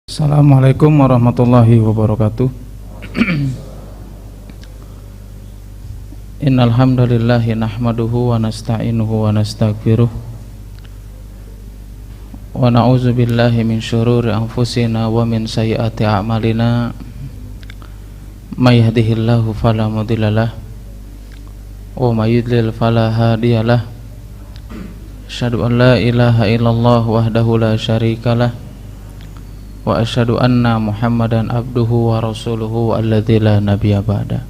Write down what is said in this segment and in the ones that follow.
Assalamualaikum warahmatullahi wabarakatuh. Innal hamdalillahi nahmaduhu wa nasta'inuhu wa nastaghfiruh wa na'udzu billahi min syururi anfusina wa min sayyiati a'malina. May yahdihillahu fala mudhillalah wa may yudlil fala hadiyalah. Asyhadu an la ilaha illallah wahdahu la syarikalah wa asyhadu anna Muhammadan abduhu wa rasuluhu alladzi la nabiyya ba'da.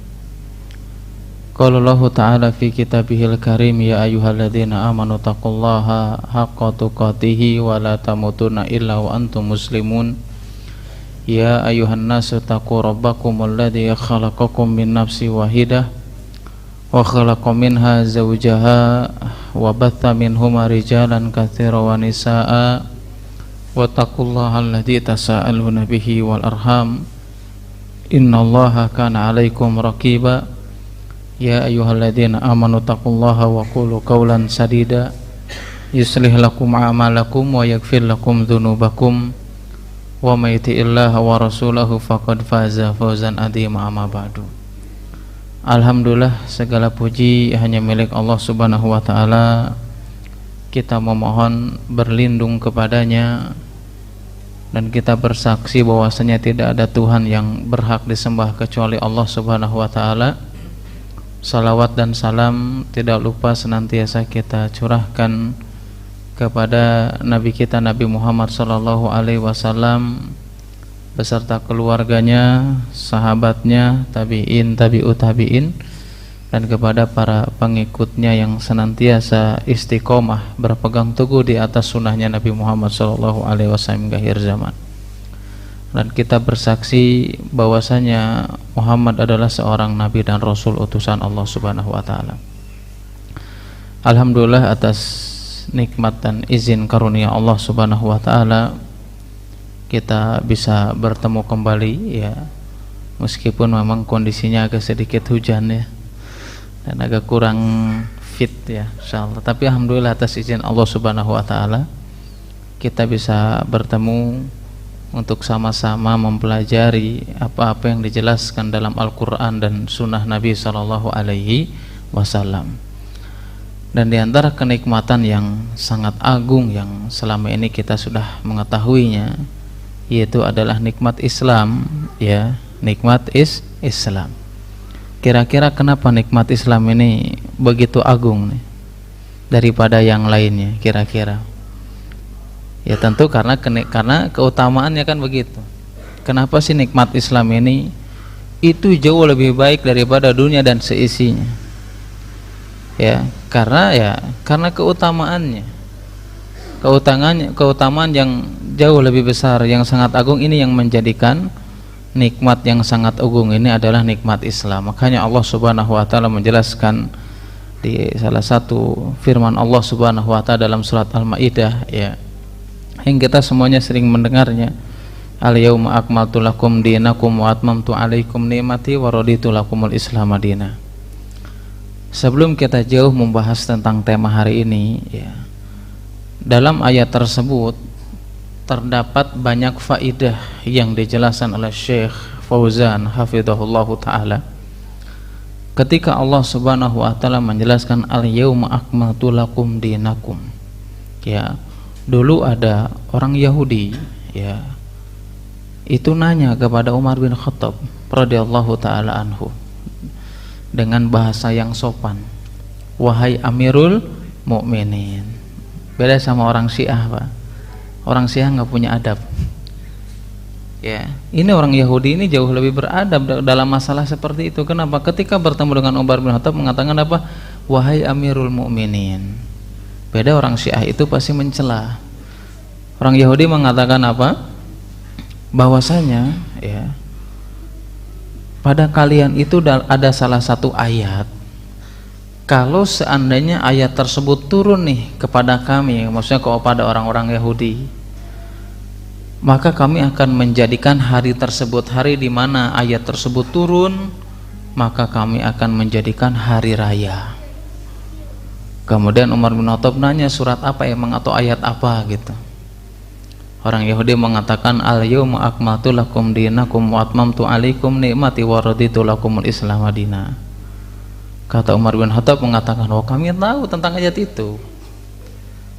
Qala Allah ta'ala fi kitabihil karim, ya ayyuhalladzina amanu taqullaha haqqa tuqatih wa la tamutunna illa wa antum muslimun. Ya ayyuhan nasu taqu rabbakumul ladzi khalaqakum min nafsin wahidah wa khalaqa minha zawjaha wa batha minhuma rijalan katsiran wa nisaa'a wattaqullaha alladzi tasaaluna bihi wal arham innallaha kana 'alaikum raqiba. Ya ayyuhalladzina amanu taqullaha wa qulu qawlan sadida yuslih lakum a'malakum wa yaghfir lakum dzunubakum wa may yuti'illaha wa rasulahu faqad faza fawzan 'azima. Amma ba'du. Alhamdulillah, segala puji hanya milik Allah Subhanahu wa taala. Kita memohon berlindung kepadanya dan kita bersaksi bahwasanya tidak ada Tuhan yang berhak disembah kecuali Allah Subhanahu wa taala. Salawat dan salam tidak lupa senantiasa kita curahkan kepada Nabi kita Nabi Muhammad sallallahu alaihi wasallam beserta keluarganya, sahabatnya, tabi'in, tabi'ut tabi'in, dan kepada para pengikutnya yang senantiasa istiqomah berpegang teguh di atas sunnahnya Nabi Muhammad sallallahu alaihi wasallam hingga akhir zaman. Dan kita bersaksi bahwasanya Muhammad adalah seorang nabi dan rasul utusan Allah Subhanahu wa taala. Alhamdulillah atas nikmat dan izin karunia Allah Subhanahu wa taala kita bisa bertemu kembali, ya, meskipun memang kondisinya agak sedikit hujan, ya, dan agak kurang fit, ya, insyaallah. Tapi alhamdulillah atas izin Allah Subhanahu wa taala kita bisa bertemu untuk sama-sama mempelajari apa-apa yang dijelaskan dalam Al-Qur'an dan sunnah Nabi sallallahu alaihi wasallam. Dan di antara kenikmatan yang sangat agung yang selama ini kita sudah mengetahuinya, yaitu adalah nikmat Islam, ya, nikmat Islam. Kira-kira kenapa nikmat Islam ini begitu agung nih daripada yang lainnya kira-kira? Ya tentu karena keutamaannya kan begitu. Kenapa sih nikmat Islam ini itu jauh lebih baik daripada dunia dan seisinya? Ya, karena keutamaannya. Keutamaan yang jauh lebih besar, yang sangat agung ini yang menjadikan nikmat yang sangat agung ini adalah nikmat Islam. Makanya Allah Subhanahu wa taala menjelaskan di salah satu firman Allah Subhanahu wa taala dalam surat Al-Maidah, ya, yang kita semuanya sering mendengarnya, al-yauma akmaltu lakum dinakum wa atmamtu alaikum ni'mati wa raditu lakumul islam madina. Sebelum kita jauh membahas tentang tema hari ini, ya, dalam ayat tersebut terdapat banyak faidah yang dijelaskan oleh Syekh Fauzan hafizahullahu taala ketika Allah Subhanahu wa taala menjelaskan al-yauma akmaltu lakum dinakum. Ya, dulu ada orang Yahudi, ya, itu nanya kepada Umar bin Khattab radhiyallahu taala anhu dengan bahasa yang sopan, wahai Amirul Mukminin. Beda sama orang Syiah, Pak. Orang Syiah nggak punya adab. Ya, ini orang Yahudi ini jauh lebih beradab dalam masalah seperti itu. Kenapa? Ketika bertemu dengan Umar bin Khattab mengatakan apa? Wahai Amirul Mukminin. Beda orang Syiah itu pasti mencela. Orang Yahudi mengatakan apa? Bahwasanya, ya, pada kalian itu ada salah satu ayat. Kalau seandainya ayat tersebut turun nih kepada kami, maksudnya kepada orang-orang Yahudi, maka kami akan menjadikan hari tersebut, hari di mana ayat tersebut turun, maka kami akan menjadikan hari raya. Kemudian Umar bin Khattab nanya, surat apa emang atau ayat apa gitu. Orang Yahudi mengatakan al-yauma akmaltu lakum dinakum wa atmamtu alaikum ni'mati wa raditu lakumul Islam madina. Kata Umar bin Khattab mengatakan, oh kami tahu tentang ayat itu,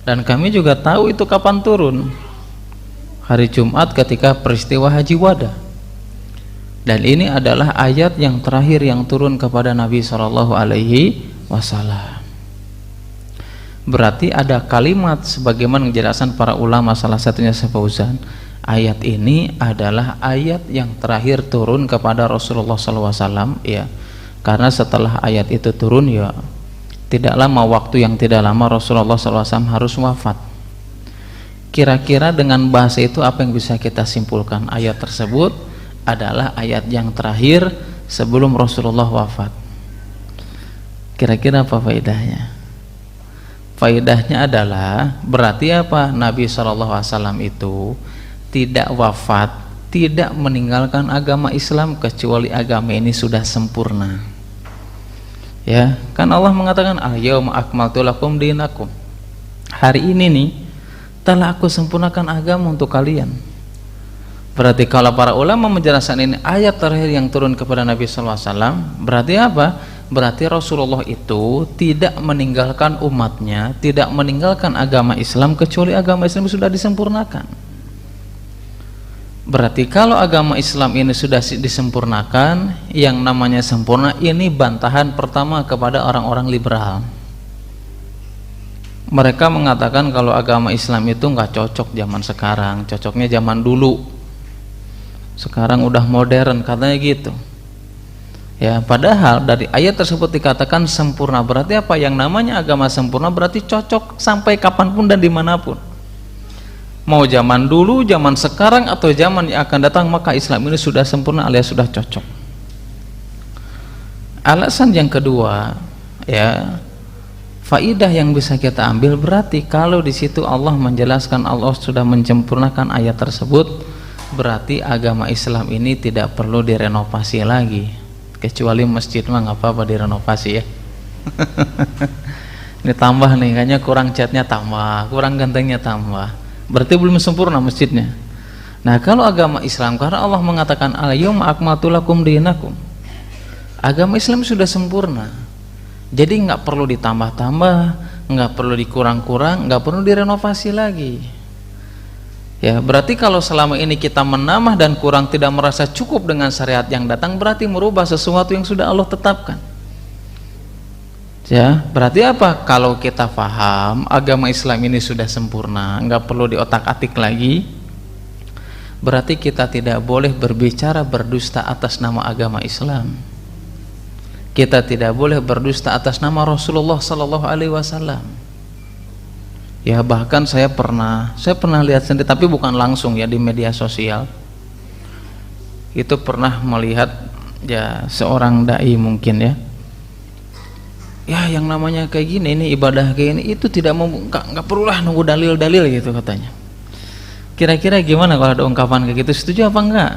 dan kami juga tahu itu kapan turun, hari Jumat ketika peristiwa Haji Wada. Dan ini adalah ayat yang terakhir yang turun kepada Nabi Shallallahu Alaihi Wasallam. Berarti ada kalimat sebagaimana penjelasan para ulama, salah satunya Syekh Fauzan, ayat ini adalah ayat yang terakhir turun kepada Rasulullah SAW, ya. Karena setelah ayat itu turun, ya tidak lama, waktu yang tidak lama Rasulullah SAW harus wafat. Kira-kira dengan bahasa itu apa yang bisa kita simpulkan? Ayat tersebut adalah ayat yang terakhir sebelum Rasulullah wafat. Kira-kira apa faedahnya? Faedahnya adalah berarti apa? Nabi SAW itu tidak wafat, tidak meninggalkan agama Islam kecuali agama ini sudah sempurna. Ya, kan Allah mengatakan al-yauma akmaltu lakum dinakum. Hari ini nih telah aku sempurnakan agama untuk kalian. Berarti kalau para ulama menjelaskan ini ayat terakhir yang turun kepada Nabi SAW, berarti apa? Berarti Rasulullah itu tidak meninggalkan umatnya, tidak meninggalkan agama Islam kecuali agama Islam sudah disempurnakan. Berarti kalau agama Islam ini sudah disempurnakan, yang namanya sempurna ini bantahan pertama kepada orang-orang liberal. Mereka mengatakan kalau agama Islam itu nggak cocok zaman sekarang, cocoknya zaman dulu. Sekarang udah modern, katanya gitu. Ya, padahal dari ayat tersebut dikatakan sempurna. Berarti apa? Yang namanya agama sempurna berarti cocok sampai kapanpun dan dimanapun. Mau zaman dulu, zaman sekarang, atau zaman yang akan datang, maka Islam ini sudah sempurna alias sudah cocok. Alasan yang kedua, ya, faidah yang bisa kita ambil berarti kalau di situ Allah menjelaskan, Allah sudah menyempurnakan ayat tersebut, berarti agama Islam ini tidak perlu direnovasi lagi. Kecuali masjid mah nggak apa-apa direnovasi, ya. Ini tambah nih, kayaknya kurang catnya tambah, kurang gantengnya tambah. Berarti belum sempurna masjidnya. Nah, kalau agama Islam, karena Allah mengatakan al-yauma akmaltu lakum dinakum, agama Islam sudah sempurna. Jadi nggak perlu ditambah-tambah, nggak perlu dikurang-kurang, nggak perlu direnovasi lagi. Ya, berarti kalau selama ini kita menambah dan kurang, tidak merasa cukup dengan syariat yang datang, berarti merubah sesuatu yang sudah Allah tetapkan. Ya, berarti apa? Kalau kita paham agama Islam ini sudah sempurna, nggak perlu diotak-atik lagi, berarti kita tidak boleh berbicara berdusta atas nama agama Islam. Kita tidak boleh berdusta atas nama Rasulullah Sallallahu Alaihi Wasallam. Ya, bahkan saya pernah lihat sendiri, tapi bukan langsung, ya, di media sosial. Itu pernah melihat, ya, seorang dai mungkin, ya. Ya, yang namanya kayak gini, ini ibadah kayak gini, itu tidak mau, nggak perlulah nunggu dalil-dalil gitu katanya. Kira-kira gimana kalau ada ungkapan kayak gitu, setuju apa enggak?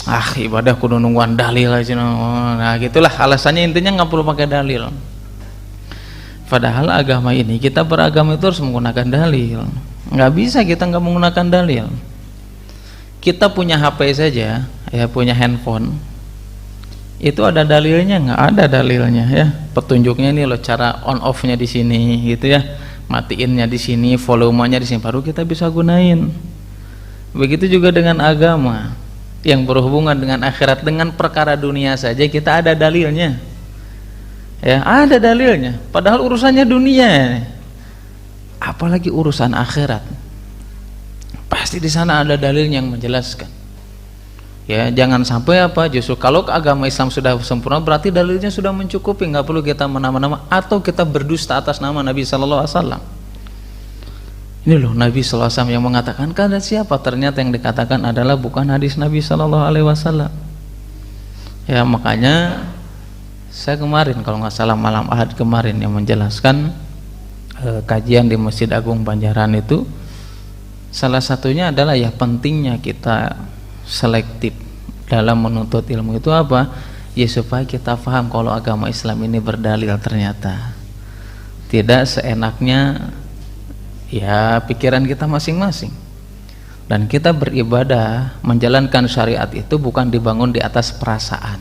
Ah, ibadah kudu nungguan dalil aja. Nah, gitulah alasannya, intinya nggak perlu pakai dalil. Padahal agama ini, kita beragama itu harus menggunakan dalil. Nggak bisa kita nggak menggunakan dalil. Kita punya HP saja, ya, punya handphone, itu ada dalilnya nggak? Ada dalilnya, ya. Petunjuknya ini loh, cara on off-nya di sini, gitu ya. Matiinnya di sini, volumenya di sini, baru kita bisa gunain. Begitu juga dengan agama yang berhubungan dengan akhirat, dengan perkara dunia saja kita ada dalilnya. Ya, ada dalilnya. Padahal urusannya dunia, apalagi urusan akhirat. Pasti di sana ada dalil yang menjelaskan. Ya, jangan sampai apa, justru kalau agama Islam sudah sempurna berarti dalilnya sudah mencukupi, nggak perlu kita menambah-nambah atau kita berdusta atas nama Nabi Sallallahu Alaihi Wasallam. Ini loh Nabi Sallallahu Alaihi Wasallam yang mengatakan, kada siapa, ternyata yang dikatakan adalah bukan hadis Nabi Sallallahu Alaihi Wasallam. Ya, makanya saya kemarin, kalau nggak salah malam Ahad kemarin, yang menjelaskan kajian di Masjid Agung Banjaran itu, salah satunya adalah ya pentingnya kita selektif dalam menuntut ilmu itu apa? Ya supaya kita paham kalau agama Islam ini berdalil, ternyata tidak seenaknya ya pikiran kita masing-masing. Dan kita beribadah, menjalankan syariat itu bukan dibangun di atas perasaan.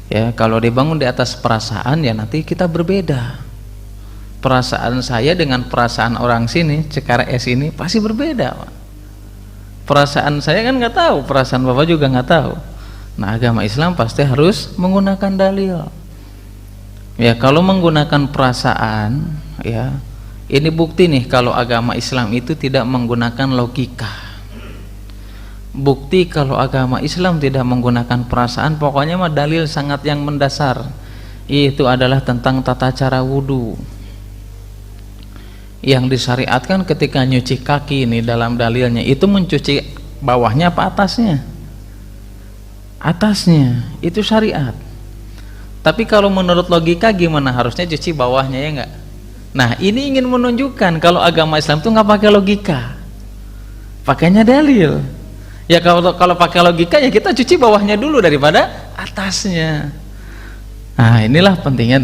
Ya, kalau dibangun di atas perasaan ya nanti kita berbeda. Perasaan saya dengan perasaan orang sini, Cekares ini pasti berbeda. Perasaan saya kan nggak tahu, perasaan Bapak juga nggak tahu. Nah, agama Islam pasti harus menggunakan dalil. Ya, kalau menggunakan perasaan, ya ini bukti nih kalau agama Islam itu tidak menggunakan logika. Bukti kalau agama Islam tidak menggunakan perasaan, pokoknya mah dalil sangat yang mendasar. Itu adalah tentang tata cara wudhu. Yang disyariatkan ketika nyuci kaki ini dalam dalilnya itu mencuci bawahnya apa atasnya? Atasnya, itu syariat. Tapi kalau menurut logika gimana? Harusnya cuci bawahnya, ya enggak? Nah, ini ingin menunjukkan kalau agama Islam itu nggak pakai logika, pakainya dalil. Ya kalau pakai logika ya kita cuci bawahnya dulu daripada atasnya. Nah, inilah pentingnya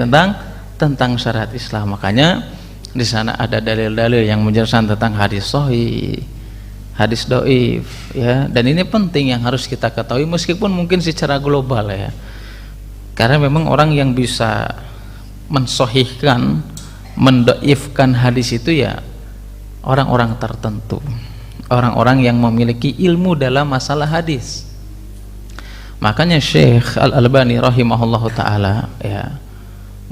tentang syariat Islam. Makanya di sana ada dalil-dalil yang menjelaskan tentang hadis sahih, hadis dhaif, ya. Dan ini penting yang harus kita ketahui meskipun mungkin secara global, ya. Karena memang orang yang bisa mensohihkan, mendoifkan hadis itu ya orang-orang tertentu, orang-orang yang memiliki ilmu dalam masalah hadis. Makanya Syekh Al-Albani rahimahullahu ta'ala, ya,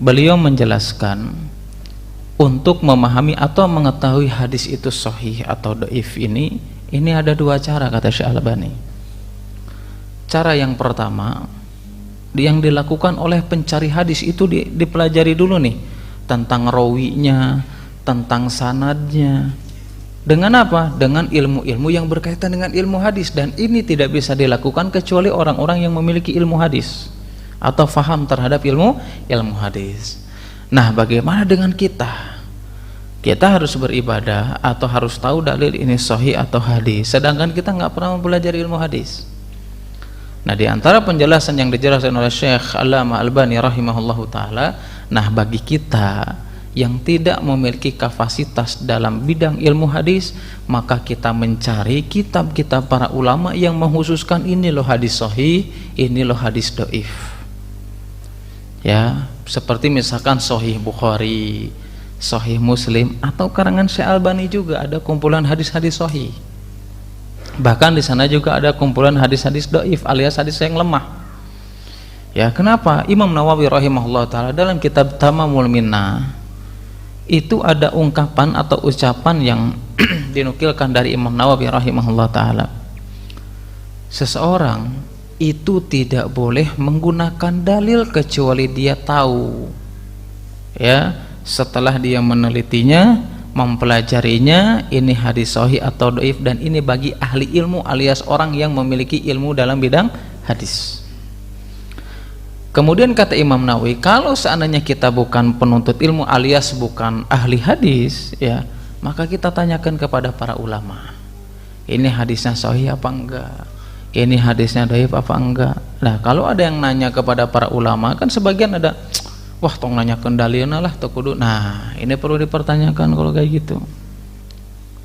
beliau menjelaskan untuk memahami atau mengetahui hadis itu sahih atau dhaif ini ada dua cara, kata Syekh Al-Albani. Cara yang pertama yang dilakukan oleh pencari hadis itu dipelajari dulu nih tentang rawinya, tentang sanadnya. Dengan apa? Dengan ilmu-ilmu yang berkaitan dengan ilmu hadis. Dan ini tidak bisa dilakukan kecuali orang-orang yang memiliki ilmu hadis atau faham terhadap ilmu hadis. Nah, bagaimana dengan kita? Kita harus beribadah atau harus tahu dalil ini sahih atau hadis, sedangkan kita nggak pernah mempelajari ilmu hadis. Nah, di antara penjelasan yang dijelaskan oleh Syekh Allamah Albani rahimahullahu ta'ala, nah bagi kita yang tidak memiliki kapasitas dalam bidang ilmu hadis, maka kita mencari kitab-kitab para ulama yang menghususkan ini loh hadis sahih, ini loh hadis dhaif. Ya, seperti misalkan Sahih Bukhari, Sahih Muslim, atau karangan Syekh Albani juga ada kumpulan hadis-hadis sahih. Bahkan di sana juga ada kumpulan hadis-hadis dhaif alias hadis yang lemah. Ya, kenapa? Imam Nawawi rahimahullah ta'ala dalam kitab Tamamul Minnah itu ada ungkapan atau ucapan yang dinukilkan dari Imam Nawawi rahimahullah ta'ala. Seseorang itu tidak boleh menggunakan dalil kecuali dia tahu, ya, setelah dia menelitinya, mempelajarinya, ini hadis sahih atau dhaif, dan ini bagi ahli ilmu alias orang yang memiliki ilmu dalam bidang hadis. Kemudian kata Imam Nawawi, kalau seandainya kita bukan penuntut ilmu alias bukan ahli hadis, ya, maka kita tanyakan kepada para ulama, ini hadisnya sahih apa enggak, ini hadisnya dhaif apa enggak. Nah, kalau ada yang nanya kepada para ulama, kan sebagian ada, wah tong nanyakeun dalilna lah teu kudu. Nah, ini perlu dipertanyakan kalau kayak gitu.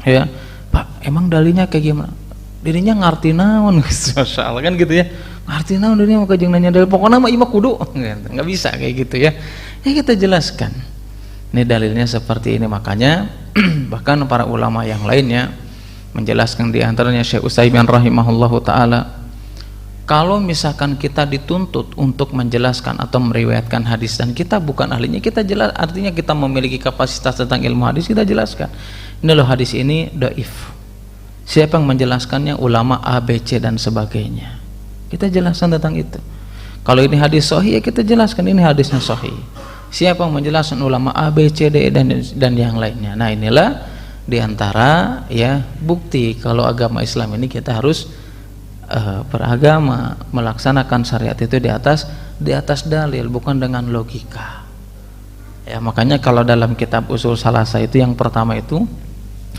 Ya, Pak, emang dalilnya kayak gimana? Dirinya ngarti naon? Masyaallah kan gitu ya. Ngarti naon dirinya maka jeung nanya dalil. Pokokna mah ieu mah kudu. Enggak bisa kayak gitu ya. Ya kita jelaskan. Ini dalilnya seperti ini, makanya bahkan para ulama yang lainnya menjelaskan, di antaranya Syekh Utsaimin rahimahullahu taala, kalau misalkan kita dituntut untuk menjelaskan atau meriwayatkan hadis dan kita bukan ahlinya, kita jelas, artinya kita memiliki kapasitas tentang ilmu hadis, kita jelaskan ini loh hadis ini dhaif, siapa yang menjelaskannya, ulama A, B, C dan sebagainya, kita jelaskan tentang itu. Kalau ini hadis sahih ya kita jelaskan ini hadisnya sahih, siapa yang menjelaskan, ulama A, B, C, D dan yang lainnya. Nah, inilah diantara ya bukti kalau agama Islam ini kita harus beragama, melaksanakan syariat itu di atas dalil, bukan dengan logika. Ya, makanya kalau dalam kitab Usul Salasa itu yang pertama itu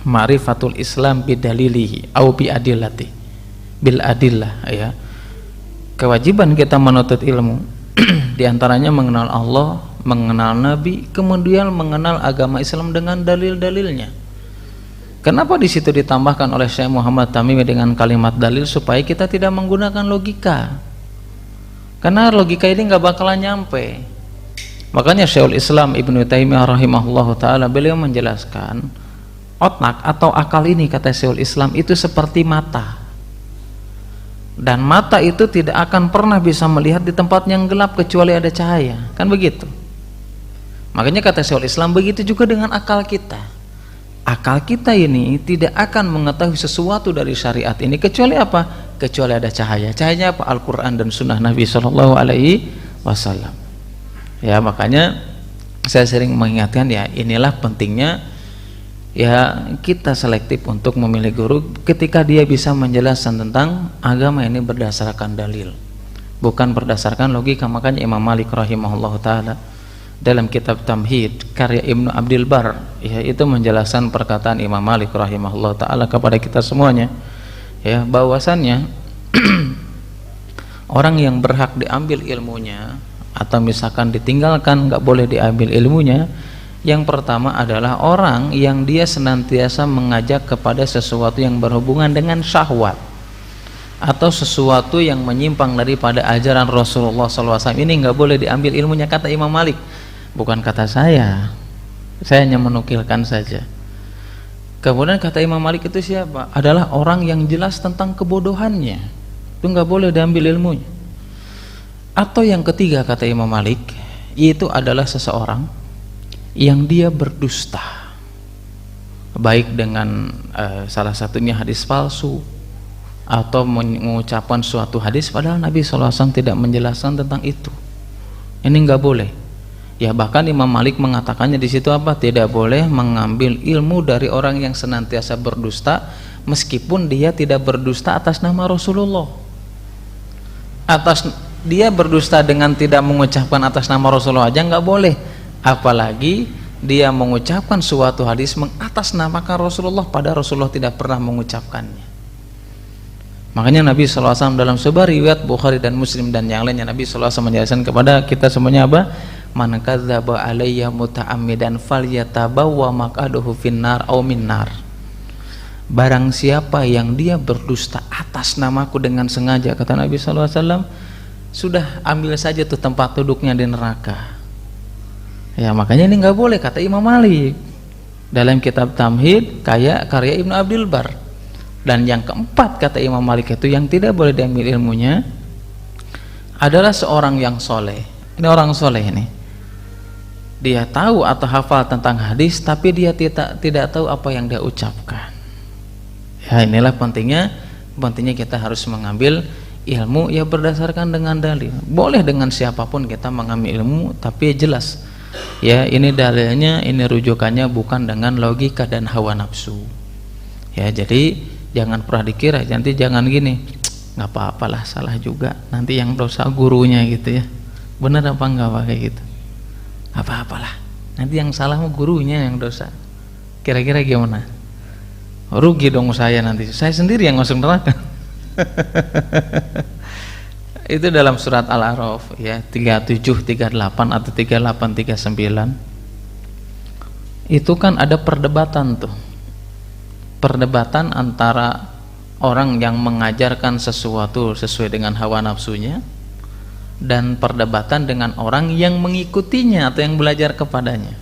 Ma'rifatul Islam bidalilihi au bi adillati bil adillah, ya. Kewajiban kita menuntut ilmu di antaranya mengenal Allah, mengenal Nabi, kemudian mengenal agama Islam dengan dalil-dalilnya. Kenapa di situ ditambahkan oleh Syekh Muhammad Tamimi dengan kalimat dalil supaya kita tidak menggunakan logika? Karena logika ini nggak bakalan nyampe. Makanya Syekhul Islam Ibnu Taimiyah rahimahullahu taala beliau menjelaskan otak atau akal ini, kata Syekhul Islam, itu seperti mata. Dan mata itu tidak akan pernah bisa melihat di tempat yang gelap kecuali ada cahaya. Kan begitu. Makanya kata Syekhul Islam begitu juga dengan akal kita. Akal kita ini tidak akan mengetahui sesuatu dari syariat ini kecuali apa? Kecuali ada cahaya. Cahayanya apa? Al-Quran dan Sunnah Nabi Shallallahu Alaihi Wasallam. Ya, makanya saya sering mengingatkan, ya inilah pentingnya ya kita selektif untuk memilih guru ketika dia bisa menjelaskan tentang agama ini berdasarkan dalil, bukan berdasarkan logika. Makanya Imam Malik rahimahullah taala dalam kitab Tamhid karya Ibnu Abdul Bar, ya, itu menjelaskan perkataan Imam Malik rahimahullah taala kepada kita semuanya, ya, bahwasannya orang yang berhak diambil ilmunya atau misalkan ditinggalkan nggak boleh diambil ilmunya, yang pertama adalah orang yang dia senantiasa mengajak kepada sesuatu yang berhubungan dengan syahwat atau sesuatu yang menyimpang daripada ajaran Rasulullah SAW. Ini nggak boleh diambil ilmunya, kata Imam Malik, bukan kata saya hanya menukilkan saja. Kemudian kata Imam Malik itu siapa? Adalah orang yang jelas tentang kebodohannya, itu nggak boleh diambil ilmunya. Atau yang ketiga kata Imam Malik, yaitu adalah seseorang yang dia berdusta, baik dengan salah satunya hadis palsu atau mengucapkan suatu hadis padahal Nabi SAW tidak menjelaskan tentang itu. Ini nggak boleh. Ya, bahkan Imam Malik mengatakannya di situ apa? Tidak boleh mengambil ilmu dari orang yang senantiasa berdusta meskipun dia tidak berdusta atas nama Rasulullah. Dia berdusta dengan tidak mengucapkan atas nama Rasulullah aja nggak boleh, apalagi dia mengucapkan suatu hadis mengatasnamakan Rasulullah padahal Rasulullah tidak pernah mengucapkannya. Makanya Nabi SAW dalam sebuah riwayat Bukhari dan Muslim dan yang lainnya, Nabi SAW menjelaskan kepada kita semuanya apa? Man kadzdzaba alayya muta'ammidan falyatabawwa maq'adahu finnar aw minnar. Barang siapa yang dia berdusta atas namaku dengan sengaja, kata Nabi SAW, sudah ambil saja tuh tempat duduknya di neraka. Ya, makanya ini nggak boleh, kata Imam Malik dalam kitab Tamhid karya Ibnu Abdul Bar. Dan yang keempat kata Imam Malik itu yang tidak boleh diambil ilmunya adalah seorang yang soleh. Ini orang soleh ini, dia tahu atau hafal tentang hadis tapi dia tidak tahu apa yang dia ucapkan. Ya, inilah pentingnya kita harus mengambil ilmu ya berdasarkan dengan dalil. Boleh dengan siapapun kita mengambil ilmu, tapi jelas ya ini dalilnya, ini rujukannya bukan dengan logika dan hawa nafsu. Ya, jadi jangan pernah dikira, nanti jangan gini, nggak apa-apalah salah juga, nanti yang dosa gurunya gitu ya. Benar apa enggak kayak gitu? Apa-apalah, nanti yang salah gurunya yang dosa. Kira-kira gimana? Rugi dong saya, nanti saya sendiri yang masuk neraka. Itu dalam surat Al-A'raf ya 37, 38 atau 38, 39. Itu kan ada perdebatan tuh. Perdebatan antara orang yang mengajarkan sesuatu sesuai dengan hawa nafsunya dan perdebatan dengan orang yang mengikutinya atau yang belajar kepadanya.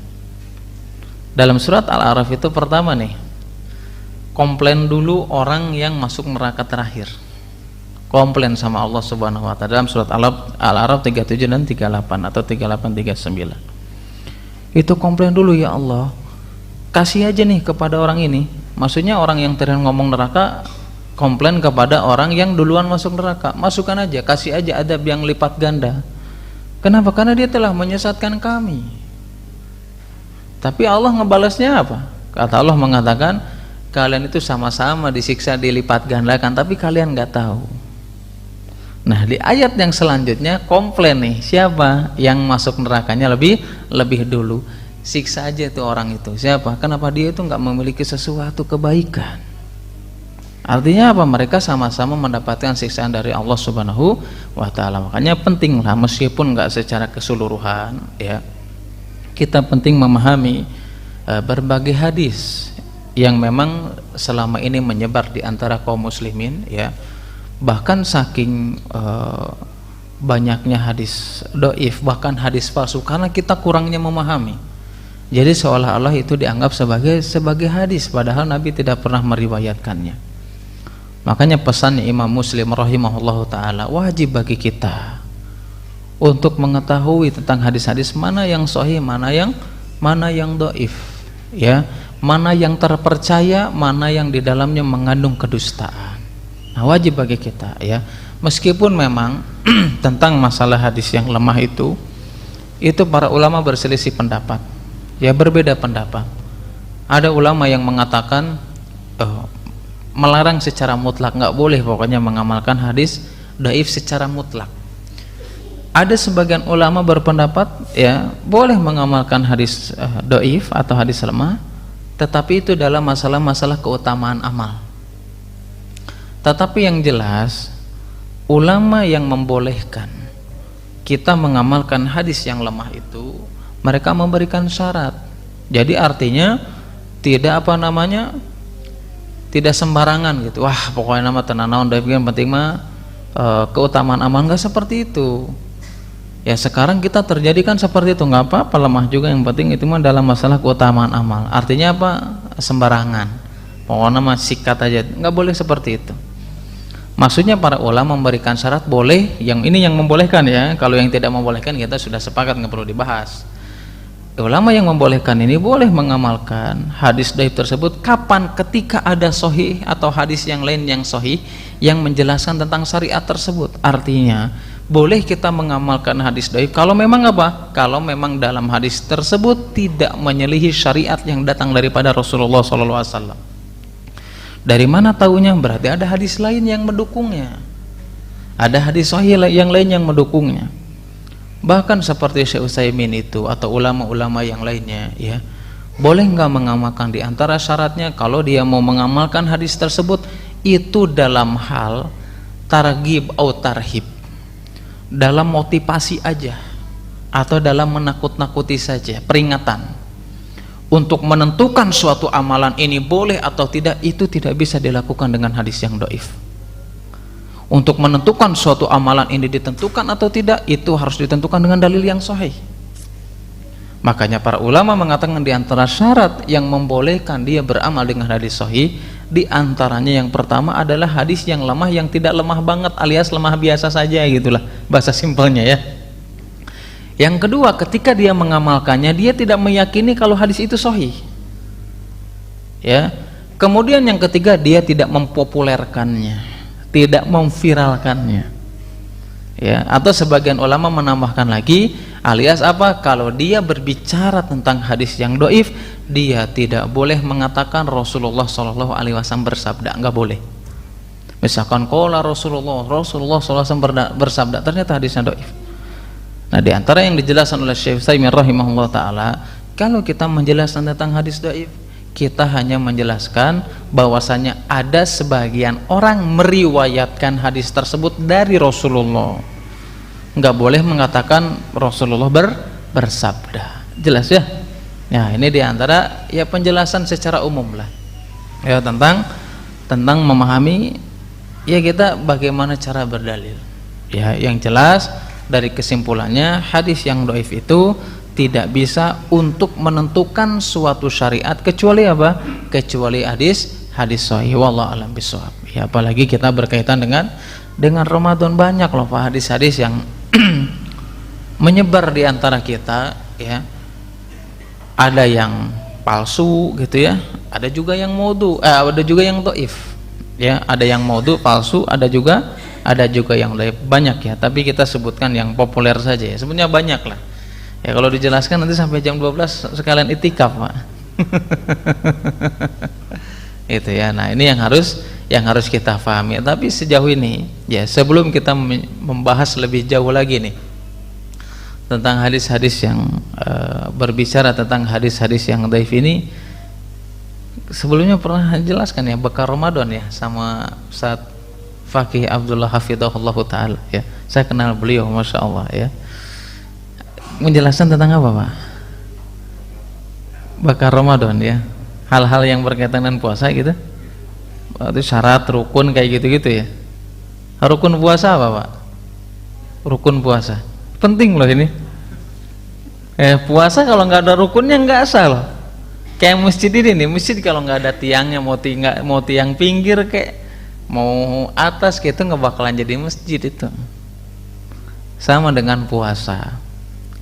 Dalam surat Al-A'raf itu pertama nih, komplain dulu orang yang masuk neraka terakhir. Komplain sama Allah Subhanahu wa taala dalam surat Al-A'raf 37 dan 38 atau 38 39. Itu komplain dulu, ya Allah, kasih aja nih kepada orang ini. Maksudnya orang yang terakhir ngomong neraka komplain kepada orang yang duluan masuk neraka. Masukkan aja, kasih aja adab yang lipat ganda. Kenapa? Karena dia telah menyesatkan kami. Tapi Allah ngebalasnya apa? Kata Allah mengatakan, kalian itu sama-sama disiksa dilipat gandakan, tapi kalian nggak tahu. Nah, di ayat yang selanjutnya komplain nih, siapa yang masuk nerakanya lebih dulu. Siksa aja tuh orang itu. Siapa? Kenapa? Dia itu nggak memiliki sesuatu kebaikan. Artinya apa? Mereka sama-sama mendapatkan siksaan dari Allah Subhanahu wa taala. Makanya pentinglah, meskipun nggak secara keseluruhan ya, kita penting memahami berbagai hadis yang memang selama ini menyebar di antara kaum muslimin, ya. Bahkan saking banyaknya hadis dhaif, bahkan hadis palsu, karena kita kurangnya memahami. Jadi seolah-olah itu dianggap sebagai hadis, padahal Nabi tidak pernah meriwayatkannya. Makanya pesannya Imam Muslim rahimahullahu taala, wajib bagi kita untuk mengetahui tentang hadis-hadis mana yang sahih, mana yang dhaif, ya, mana yang terpercaya, mana yang di dalamnya mengandung kedustaan. Nah, wajib bagi kita, ya. Meskipun memang tentang masalah hadis yang lemah itu para ulama berselisih pendapat, ya, berbeda pendapat. Ada ulama yang mengatakan melarang secara mutlak, nggak boleh pokoknya mengamalkan hadis dhaif secara mutlak. Ada sebagian ulama berpendapat, ya, boleh mengamalkan hadis dhaif atau hadis lemah, tetapi itu dalam masalah-masalah keutamaan amal. Tetapi yang jelas ulama yang membolehkan kita mengamalkan hadis yang lemah itu, mereka memberikan syarat. Jadi artinya tidak tidak sembarangan gitu. Wah, pokoknya nama tenanawan dhaif, yang penting mah keutamaan amal, nggak seperti itu. Ya, sekarang kita terjadi kan seperti itu, nggak apa-apa lemah juga, yang penting itu mah dalam masalah keutamaan amal. Artinya apa? Sembarangan. Pokoknya mah sikat aja, nggak boleh seperti itu. Maksudnya para ulama memberikan syarat boleh, yang ini yang membolehkan, ya. Kalau yang tidak membolehkan kita sudah sepakat, nggak perlu dibahas. Ulama yang membolehkan ini boleh mengamalkan hadis dhaif tersebut kapan? Ketika ada sahih atau hadis yang lain yang sahih yang menjelaskan tentang syariat tersebut. Artinya boleh kita mengamalkan hadis dhaif kalau memang apa? Kalau memang dalam hadis tersebut tidak menyelihi syariat yang datang daripada Rasulullah SAW. Dari mana tahunya? Berarti ada hadis lain yang mendukungnya, ada hadis sahih yang lain yang mendukungnya. Bahkan seperti Syekh Utsaimin itu atau ulama-ulama yang lainnya, ya, boleh nggak mengamalkan? Di antara syaratnya kalau dia mau mengamalkan hadis tersebut itu dalam hal targhib atau tarhib, dalam motivasi aja atau dalam menakut-nakuti saja, peringatan. Untuk menentukan suatu amalan ini boleh atau tidak, itu tidak bisa dilakukan dengan hadis yang dhaif. Untuk menentukan suatu amalan ini ditentukan atau tidak, itu harus ditentukan dengan dalil yang sahih. Makanya para ulama mengatakan di antara syarat yang membolehkan dia beramal dengan hadis sahih, di antaranya yang pertama adalah hadis yang lemah, yang tidak lemah banget alias lemah biasa saja, gitulah bahasa simpelnya, ya. Yang kedua, ketika dia mengamalkannya dia tidak meyakini kalau hadis itu sahih, ya. Kemudian yang ketiga, dia tidak mempopulerkannya, tidak memviralkannya, ya. Atau sebagian ulama menambahkan lagi, alias apa? Kalau dia berbicara tentang hadis yang dhaif, dia tidak boleh mengatakan Rasulullah SAW bersabda, nggak boleh. Misalkan qala Rasulullah SAW bersabda, ternyata hadisnya dhaif. Nah, di antara yang dijelaskan oleh Syekh Utsaimin rahimahullah taala, kalau kita menjelaskan tentang hadis dhaif, kita hanya menjelaskan bahwasanya ada sebagian orang meriwayatkan hadis tersebut dari Rasulullah. Nggak boleh mengatakan Rasulullah bersabda. Jelas, ya? Ya, ini di antara, ya, penjelasan secara umum lah, ya, tentang memahami, ya, kita bagaimana cara berdalil. Ya, yang jelas dari kesimpulannya, hadis yang dhaif itu tidak bisa untuk menentukan suatu syariat kecuali apa? Kecuali hadis sahih. Wallahu a'lam bishawab. Ya, apalagi kita berkaitan dengan Ramadan, banyak loh Pak hadis-hadis yang menyebar di antara kita, ya. Ada yang palsu gitu, ya. Ada juga yang maudhu, ada juga yang dhaif. Ya, ada yang maudhu, palsu, ada juga yang dhaif, banyak, ya. Tapi kita sebutkan yang populer saja, ya. Sebenarnya banyak lah. Ya, kalau dijelaskan nanti sampai jam 12 sekalian itikaf, Pak. Itu, ya. Nah, ini yang harus kita pahami. Tapi sejauh ini, ya, sebelum kita membahas lebih jauh lagi nih tentang hadis-hadis yang berbicara tentang hadis-hadis yang dhaif ini, sebelumnya pernah jelaskan, ya, bekal Ramadan, ya, sama Ustaz Fakih Abdullah Hafidhahullah ta'ala, ya. Saya kenal beliau, Masya Allah, ya. Menjelaskan tentang apa, Pak? Bakar Ramadan, ya. hal-hal yang berkaitan dengan puasa gitu. Itu syarat rukun kayak gitu-gitu ya. Rukun puasa apa Pak? Rukun puasa penting loh ini. Puasa kalau nggak ada rukunnya nggak sah loh. Kayak masjid ini nih, masjid kalau nggak ada tiangnya, mau tiang pinggir kayak mau atas gitu nggak bakalan jadi masjid itu. Sama dengan puasa.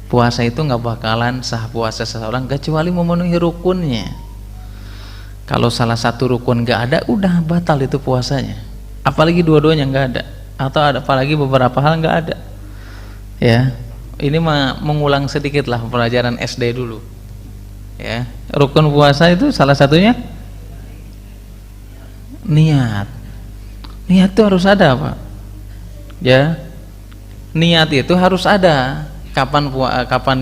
Puasa itu nggak bakalan sah puasa seseorang kecuali memenuhi rukunnya. Kalau salah satu rukun nggak ada, udah batal itu puasanya. Apalagi dua-duanya nggak ada, atau ada apalagi beberapa hal nggak ada. Ya, ini mengulang sedikit lah pelajaran SD dulu. Ya, rukun puasa itu salah satunya niat. Niat itu harus ada Pak. Ya, niat itu harus ada. Kapan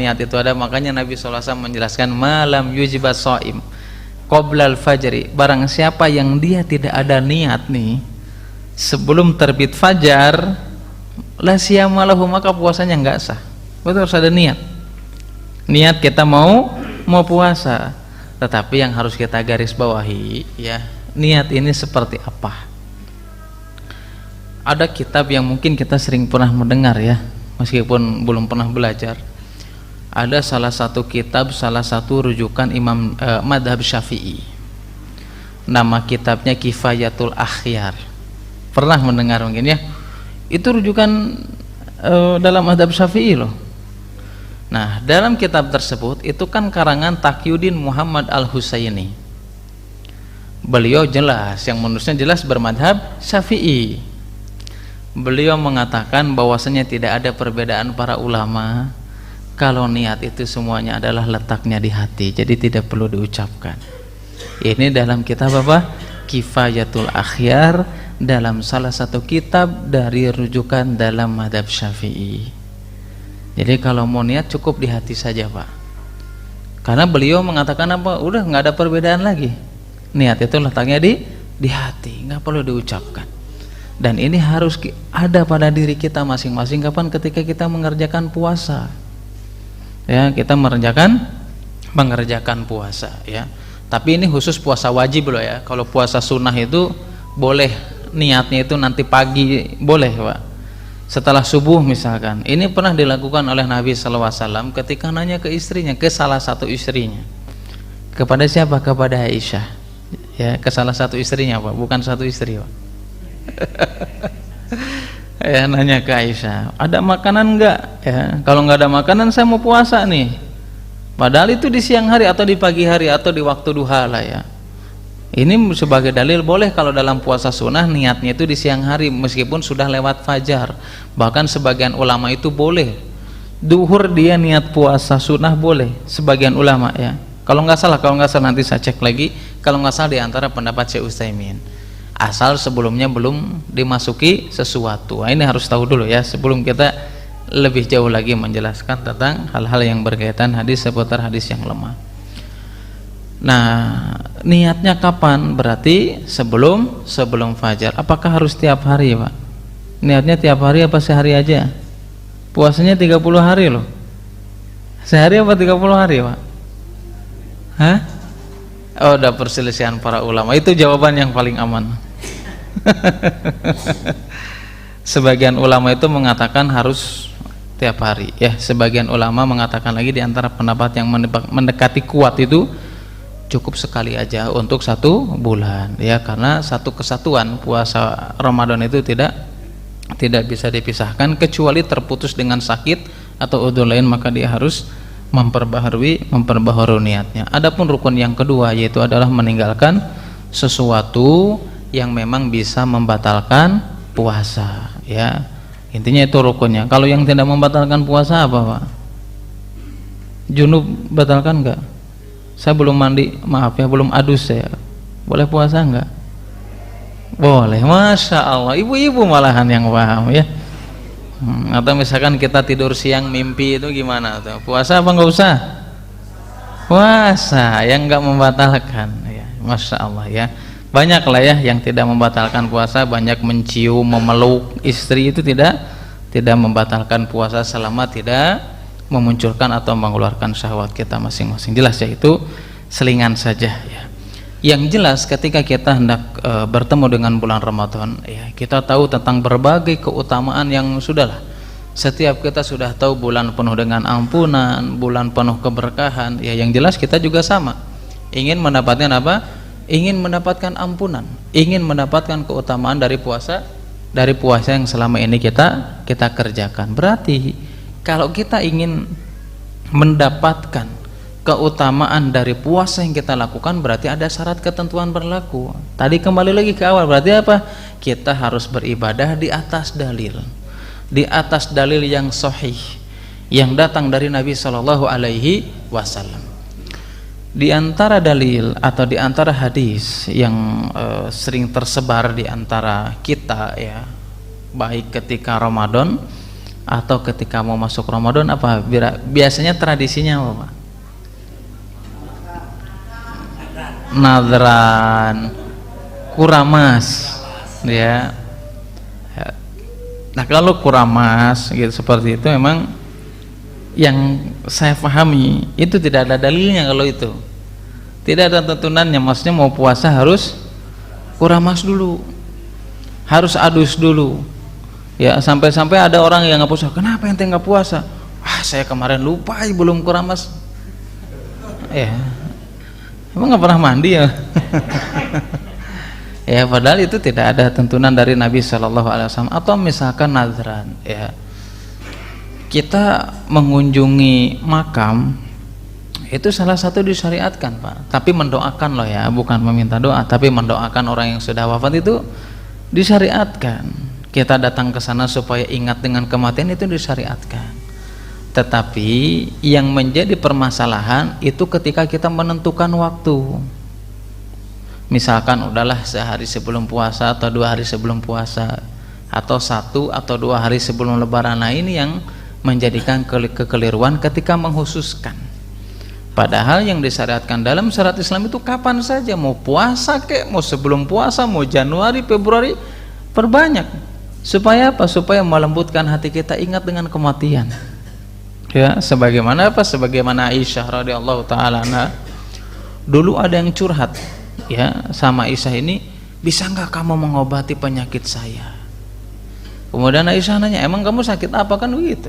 niat itu ada? Makanya Nabi SAW menjelaskan malam yujibat shaim qoblal fajri, barang siapa yang dia tidak ada niat nih sebelum terbit fajar, la siyamalahu, maka puasanya nggak sah. Betul, harus ada niat. Niat kita mau puasa, tetapi yang harus kita garis bawahi ya, niat ini seperti apa? Ada kitab yang mungkin kita sering pernah mendengar ya, meskipun belum pernah belajar. Ada salah satu kitab, salah satu rujukan Imam Madhab Syafi'i. Nama kitabnya Kifayatul Akhyar. Pernah mendengar mungkin ya? Itu rujukan dalam Madhab Syafi'i loh. Nah, dalam kitab tersebut itu kan karangan Taqiyuddin Muhammad Al-Husaini. Beliau jelas, yang menulisnya jelas bermadhab Syafi'i. Beliau mengatakan bahwasanya tidak ada perbedaan para ulama kalau niat itu semuanya adalah letaknya di hati, jadi tidak perlu diucapkan. Ini dalam kitab apa? Kifayatul Akhyar, dalam salah satu kitab dari rujukan dalam madhab Syafi'i. Jadi kalau mau niat cukup di hati saja Pak, karena beliau mengatakan apa? Udah nggak ada perbedaan lagi, niat itu letaknya di hati, nggak perlu diucapkan. Dan ini harus ada pada diri kita masing-masing. Kapan? Ketika kita mengerjakan puasa ya, kita mengerjakan puasa ya. Tapi ini khusus puasa wajib loh ya. Kalau puasa sunnah itu boleh niatnya itu nanti pagi, boleh Pak, setelah subuh misalkan. Ini pernah dilakukan oleh Nabi SAW ketika nanya ke istrinya, ke salah satu istrinya. Kepada siapa? Kepada Aisyah ya, ke salah satu istrinya Pak, bukan satu istri Pak. Ya, nanya ke Aisyah, ada makanan enggak ya? Kalau nggak ada makanan saya mau puasa nih. Padahal itu di siang hari atau di pagi hari atau di waktu duha lah ya. Ini sebagai dalil boleh kalau dalam puasa sunnah niatnya itu di siang hari meskipun sudah lewat fajar. Bahkan sebagian ulama itu boleh duhur dia niat puasa sunnah, boleh sebagian ulama ya. Kalau nggak salah nanti saya cek lagi. Kalau nggak salah di antara pendapat Syekh Utsaimin. Asal sebelumnya belum dimasuki sesuatu. Nah, ini harus tahu dulu ya sebelum kita lebih jauh lagi menjelaskan tentang hal-hal yang berkaitan hadis seputar hadis yang lemah. Nah, niatnya kapan? Berarti sebelum fajar. Apakah harus tiap hari Pak? Niatnya tiap hari apa sehari aja? Puasanya 30 hari loh. Sehari apa 30 hari Pak? Hah? Oh, udah perselisihan para ulama. Itu jawaban yang paling aman. Sebagian ulama itu mengatakan harus tiap hari ya. Sebagian ulama mengatakan lagi di antara pendapat yang mendekati kuat itu cukup sekali aja untuk 1 bulan ya, karena satu kesatuan puasa Ramadan itu tidak bisa dipisahkan kecuali terputus dengan sakit atau udzur lain, maka dia harus memperbaharui niatnya. Adapun rukun yang kedua yaitu adalah meninggalkan sesuatu yang memang bisa membatalkan puasa ya. Intinya itu rukunnya. Kalau yang tidak membatalkan puasa apa Pak? Junub batalkan enggak? Saya belum mandi, maaf ya, belum adus saya. Boleh puasa enggak? Boleh, Masya Allah. Ibu-ibu malahan yang paham ya. Atau misalkan kita tidur siang mimpi itu gimana tuh? Puasa apa enggak usah? Puasa yang enggak membatalkan ya. Masya Allah ya. Banyak lah ya yang tidak membatalkan puasa, banyak mencium, memeluk istri itu tidak membatalkan puasa selama tidak memunculkan atau mengeluarkan syahwat kita masing-masing. Jelas ya, itu selingan saja ya. Yang jelas ketika kita hendak bertemu dengan bulan Ramadan, ya, kita tahu tentang berbagai keutamaan yang sudahlah. Setiap kita sudah tahu bulan penuh dengan ampunan, bulan penuh keberkahan. Ya, yang jelas kita juga sama. Ingin mendapatkan apa? Ingin mendapatkan ampunan, ingin mendapatkan keutamaan dari puasa yang selama ini kita kerjakan. Berarti kalau kita ingin mendapatkan keutamaan dari puasa yang kita lakukan, berarti ada syarat ketentuan berlaku. Tadi kembali lagi ke awal, berarti apa? Kita harus beribadah di atas dalil, di atas dalil yang sahih yang datang dari Nabi Shallallahu Alaihi Wasallam. Di antara dalil atau di antara hadis yang sering tersebar di antara kita, ya, baik ketika Ramadan atau ketika mau masuk Ramadan, apa biasanya tradisinya apa, Pak? Nadran, kuramas, ya. Nah, kalau kuramas gitu seperti itu, memang yang saya pahami itu tidak ada dalilnya. Kalau itu tidak ada tuntunannya, maksudnya mau puasa harus kuramas dulu, harus adus dulu, ya. Sampai-sampai ada orang yang nggak puasa, kenapa ente nggak puasa? Saya kemarin lupa, belum kuramas. Ya, emang nggak pernah mandi ya? Ya, padahal itu tidak ada tuntunan dari Nabi Shallallahu Alaihi Wasallam. Atau misalkan nazran, ya, kita mengunjungi makam, itu salah satu disyariatkan, Pak. Tapi mendoakan loh, ya, bukan meminta doa, tapi mendoakan orang yang sudah wafat itu disyariatkan. Kita datang ke sana supaya ingat dengan kematian, itu disyariatkan. Tetapi yang menjadi permasalahan itu ketika kita menentukan waktu. Misalkan udahlah sehari sebelum puasa atau 2 hari sebelum puasa, atau 1 atau 2 hari sebelum lebaran. Nah, ini yang menjadikan kekeliruan ketika menghususkan. Padahal yang disyariatkan dalam syariat Islam itu kapan saja, mau puasa kek, mau sebelum puasa, mau Januari, Februari, perbanyak. Supaya apa? Supaya melembutkan hati kita ingat dengan kematian. Ya, sebagaimana apa? Sebagaimana Aisyah radhiyallahu taala anha, dulu ada yang curhat, ya, sama Aisyah ini, bisa nggak kamu mengobati penyakit saya? Kemudian Aisyah nanya, emang kamu sakit apa? Kan begitu.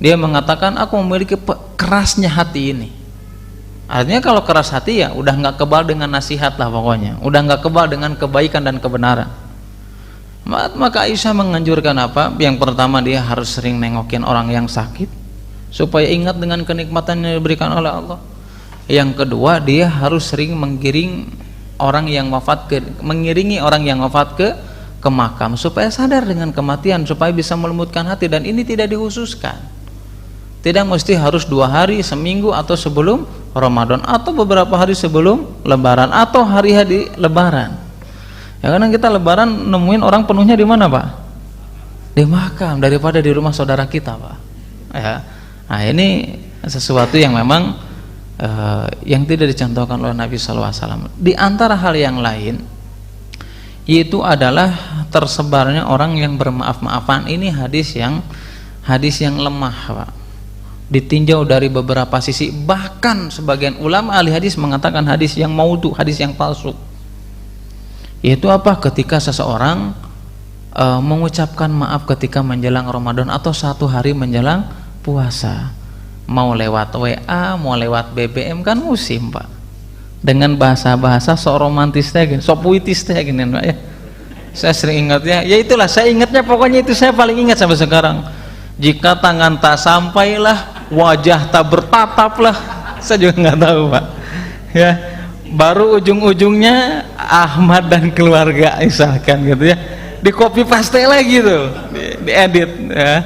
Dia mengatakan, aku memiliki kerasnya hati ini. Artinya kalau keras hati, ya udah nggak kebal dengan nasihat lah pokoknya, udah nggak kebal dengan kebaikan dan kebenaran. Maka Aisyah menganjurkan apa? Yang pertama, dia harus sering nengokin orang yang sakit supaya ingat dengan kenikmatan yang diberikan oleh Allah. Yang kedua, dia harus sering mengiringi orang yang wafat ke makam supaya sadar dengan kematian, supaya bisa melembutkan hati. Dan ini tidak dikhususkan, tidak mesti harus 2 hari, seminggu, atau sebelum Ramadan, atau beberapa hari sebelum Lebaran, atau hari-hari Lebaran. Ya, karena kita Lebaran nemuin orang penuhnya di mana, Pak? Di makam, daripada di rumah saudara kita, Pak. Ya. Nah, ini sesuatu yang memang yang tidak dicontohkan oleh Nabi SAW. Di antara hal yang lain, yaitu adalah tersebarnya orang yang bermaaf-maafan. Ini hadis yang lemah, Pak. Ditinjau dari beberapa sisi. Bahkan sebagian ulama ahli hadis mengatakan hadis yang maudhu, hadis yang palsu. Yaitu apa? Ketika seseorang mengucapkan maaf ketika menjelang Ramadan atau 1 hari menjelang puasa, mau lewat WA, mau lewat BBM, kan musim, Pak, dengan bahasa-bahasa sok romantis teh, sok puitis teh gini, Pak, ya. Saya sering ingatnya, ya itulah saya ingatnya, pokoknya itu saya paling ingat sampai sekarang. Jika tangan tak sampailah, wajah tak bertataplah. Saya juga nggak tahu, Pak, ya. Baru ujung-ujungnya Ahmad dan keluarga misalkan gitu, ya, di copy paste lagi tuh, diedit, ya.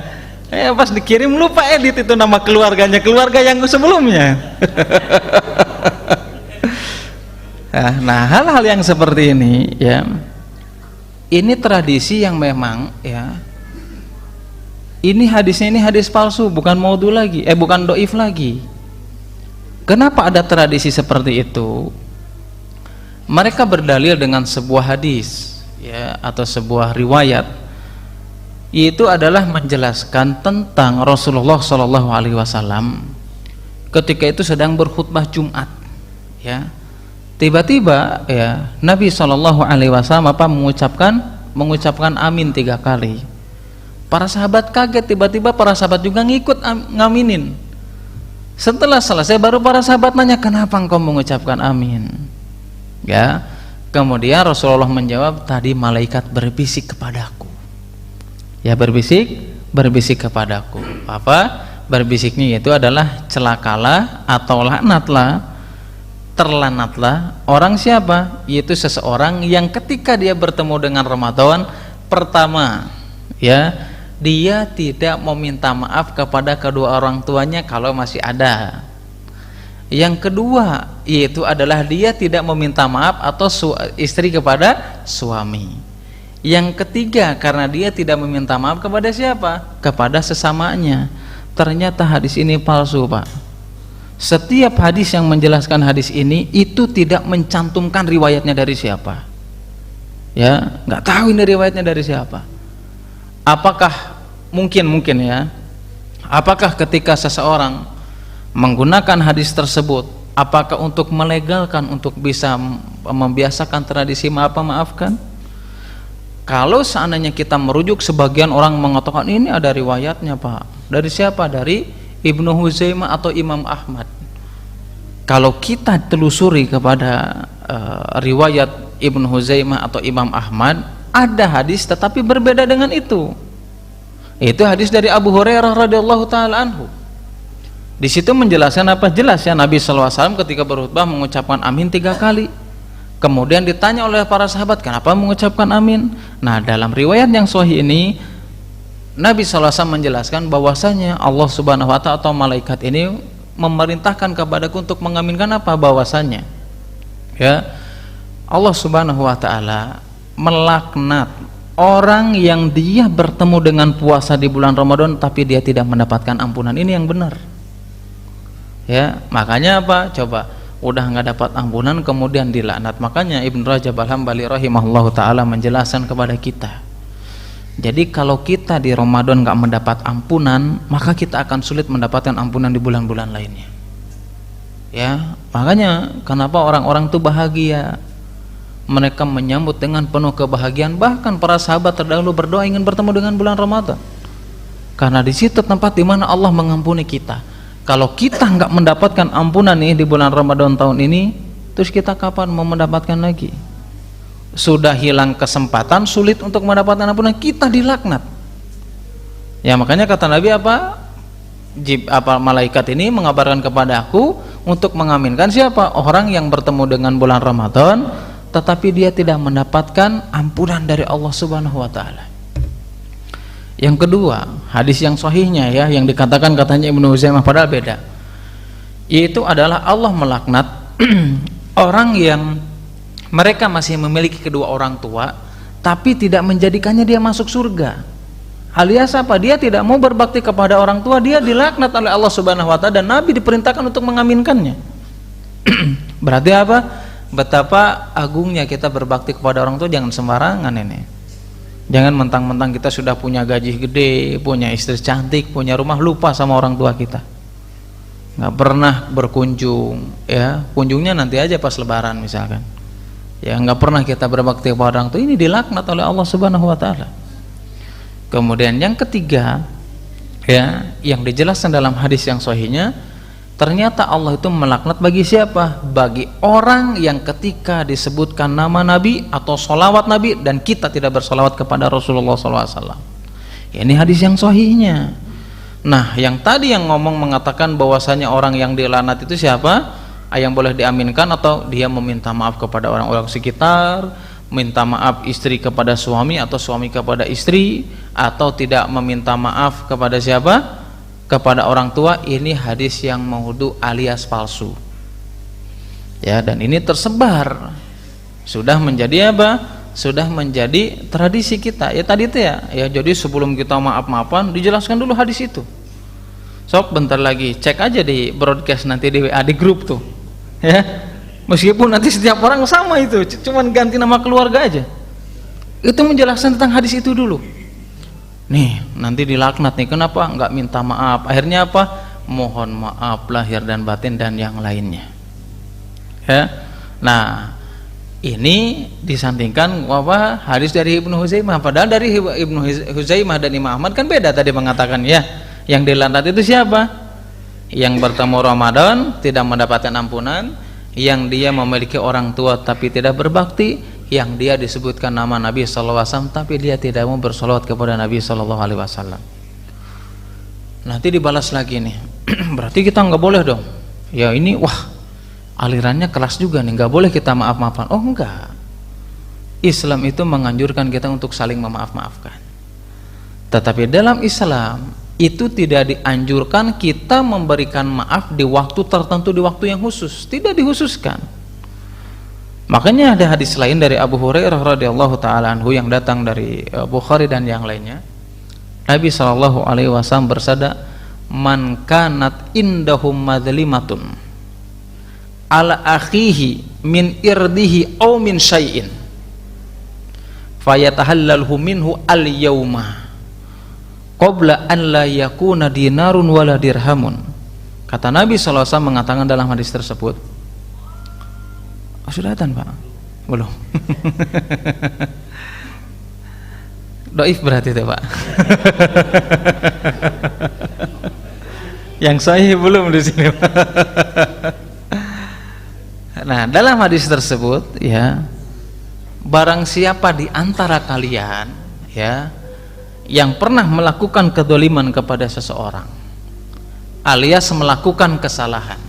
Pas dikirim lupa edit itu nama keluarganya, keluarga yang sebelumnya. Nah, hal-hal yang seperti ini, ya, ini tradisi yang memang, ya, ini hadisnya ini hadis palsu, bukan maudhu lagi, bukan doif lagi. Kenapa ada tradisi seperti itu? Mereka berdalil dengan sebuah hadis, ya, atau sebuah riwayat. Itu adalah menjelaskan tentang Rasulullah SAW ketika itu sedang berkhutbah Jumat, ya. Tiba-tiba ya Nabi SAW mengucapkan amin 3 kali. Para sahabat kaget, tiba-tiba para sahabat juga ngikut ngaminin. Setelah selesai baru para sahabat nanya, kenapa engkau mengucapkan amin? Ya, kemudian Rasulullah menjawab, tadi malaikat berbisik kepadaku. Ya, berbisik kepadaku. Apa? Berbisiknya itu adalah celakalah atau laknatlah, terlanatlah orang siapa? Yaitu seseorang yang ketika dia bertemu dengan Ramadan, pertama, ya, dia tidak meminta maaf kepada kedua orang tuanya kalau masih ada. Yang kedua yaitu adalah dia tidak meminta maaf atau istri kepada suami. Yang ketiga karena dia tidak meminta maaf kepada siapa? Kepada sesamanya. Ternyata hadis ini palsu, Pak. Setiap hadis yang menjelaskan hadis ini itu tidak mencantumkan riwayatnya dari siapa. Ya, nggak tahu ini riwayatnya dari siapa. Apakah mungkin ya, apakah ketika seseorang menggunakan hadis tersebut, apakah untuk melegalkan, untuk bisa membiasakan tradisi maafkan? Kalau seandainya kita merujuk, sebagian orang mengatakan ini ada riwayatnya, Pak. Dari siapa? Dari Ibnu Huzaimah atau Imam Ahmad. Kalau kita telusuri kepada riwayat Ibnu Huzaimah atau Imam Ahmad, ada hadis tetapi berbeda dengan itu. Itu hadis dari Abu Hurairah radhiyallahu taala anhu. Di situ menjelaskan apa? Jelas ya, Nabi SAW ketika berkhutbah mengucapkan amin 3 kali. Kemudian ditanya oleh para sahabat, kenapa mengucapkan amin? Nah, dalam riwayat yang sahih ini Nabi SAW menjelaskan bahwasanya Allah Subhanahu wa taala atau malaikat ini memerintahkan kepadaku untuk mengaminkan apa? Bahwasanya ya Allah Subhanahu wa taala melaknat orang yang dia bertemu dengan puasa di bulan Ramadan tapi dia tidak mendapatkan ampunan. Ini yang benar. Ya, makanya apa? Coba udah nggak dapat ampunan kemudian dilaknat. Makanya Ibnu Rajab Al-Hambali rahimahullahu taala menjelaskan kepada kita. Jadi kalau kita di Ramadan nggak mendapat ampunan, maka kita akan sulit mendapatkan ampunan di bulan-bulan lainnya. Ya, makanya kenapa orang-orang itu bahagia? Mereka menyambut dengan penuh kebahagiaan. Bahkan para sahabat terdahulu berdoa ingin bertemu dengan bulan Ramadan, karena di situ tempat di mana Allah mengampuni kita. Kalau kita nggak mendapatkan ampunan nih di bulan Ramadan tahun ini, terus kita kapan mau mendapatkan lagi? Sudah hilang kesempatan, sulit untuk mendapatkan ampunan, kita dilaknat. Ya, makanya kata Nabi malaikat ini mengabarkan kepada aku untuk mengaminkan siapa? Orang yang bertemu dengan bulan Ramadan tetapi dia tidak mendapatkan ampunan dari Allah Subhanahu wa taala. Yang kedua, hadis yang sahihnya ya, yang dikatakan katanya Ibnu Huzaimah padahal beda. Yaitu adalah Allah melaknat orang yang mereka masih memiliki kedua orang tua tapi tidak menjadikannya dia masuk surga. Alias apa? Dia tidak mau berbakti kepada orang tua, dia dilaknat oleh Allah Subhanahu wa taala dan Nabi diperintahkan untuk mengaminkannya. Berarti apa? Betapa agungnya kita berbakti kepada orang tua, jangan sembarangan ini. Jangan mentang-mentang kita sudah punya gaji gede, punya istri cantik, punya rumah, lupa sama orang tua kita. Nggak pernah berkunjung, ya kunjungnya nanti aja pas lebaran misalkan. Ya nggak pernah kita berbakti kepada orang tua, ini dilaknat oleh Allah Subhanahu wa taala. Kemudian yang ketiga, ya yang dijelaskan dalam hadis yang sahihnya, ternyata Allah itu melaknat bagi siapa? Bagi orang yang ketika disebutkan nama Nabi atau sholawat Nabi dan kita tidak bersolawat kepada Rasulullah SAW. Ya, ini hadis yang sahihnya. Nah, yang tadi yang ngomong mengatakan bahwasanya orang yang dilaknat itu siapa? Yang boleh diaminkan atau dia meminta maaf kepada orang-orang sekitar, minta maaf istri kepada suami atau suami kepada istri, atau tidak meminta maaf kepada siapa? Kepada orang tua. Ini hadis yang maudhu alias palsu. Ya, dan ini tersebar. Sudah menjadi apa? Sudah menjadi tradisi kita. Ya tadi itu ya. Ya jadi sebelum kita maaf-maafan dijelaskan dulu hadis itu. Sok bentar lagi cek aja di broadcast nanti di WA di grup tuh. Ya. Meskipun nanti setiap orang sama itu, cuman ganti nama keluarga aja. Itu menjelaskan tentang hadis itu dulu. Nih nanti dilaknat nih, kenapa nggak minta maaf? Akhirnya apa? Mohon maaf lahir dan batin dan yang lainnya. Ya, Nah, ini disandingkan apa hadis dari Ibnu Huzaimah, padahal dari Ibnu Huzaimah dan Imam Ahmad kan beda tadi mengatakan ya. Yang dilaknat itu siapa? Yang bertemu Ramadan tidak mendapatkan ampunan, yang dia memiliki orang tua tapi tidak berbakti, yang dia disebutkan nama Nabi SAW tapi dia tidak mau bersolawat kepada Nabi SAW. Nanti dibalas lagi nih. Berarti kita nggak boleh dong. Ya ini wah alirannya keras juga nih, nggak boleh kita maaf-maafan. Oh enggak, Islam itu menganjurkan kita untuk saling memaaf-maafkan. Tetapi dalam Islam itu tidak dianjurkan kita memberikan maaf di waktu tertentu, di waktu yang khusus, tidak dihususkan. Makanya ada hadis lain dari Abu Hurairah radhiyallahu taala anhu yang datang dari Bukhari dan yang lainnya. Nabi SAW bersabda, "Man kanat indahum madlimatun ala akhihi min irdihi aw min syai'in fayatahallalhu minhu al-yawma qabla an la yakuna dinarun wala dirhamun." Kata Nabi SAW mengatakan dalam hadis tersebut, sudah adzan Pak? Belum. Doif berarti itu Pak. Yang sahih belum di sini Pak. Nah, dalam hadis tersebut ya, barang siapa di antara kalian ya yang pernah melakukan kedzaliman kepada seseorang alias melakukan kesalahan,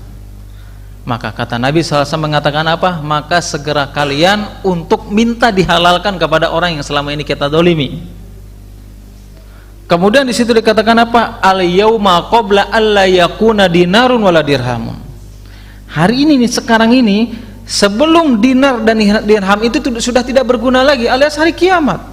maka kata Nabi SAW mengatakan apa? Maka segera kalian untuk minta dihalalkan kepada orang yang selama ini kita dzalimi. Kemudian di situ dikatakan apa? Al-yauma qabla alla yakuna dinarun wala dirhamun. Hari ini nih, sekarang ini, sebelum dinar dan dirham itu sudah tidak berguna lagi, alias hari kiamat.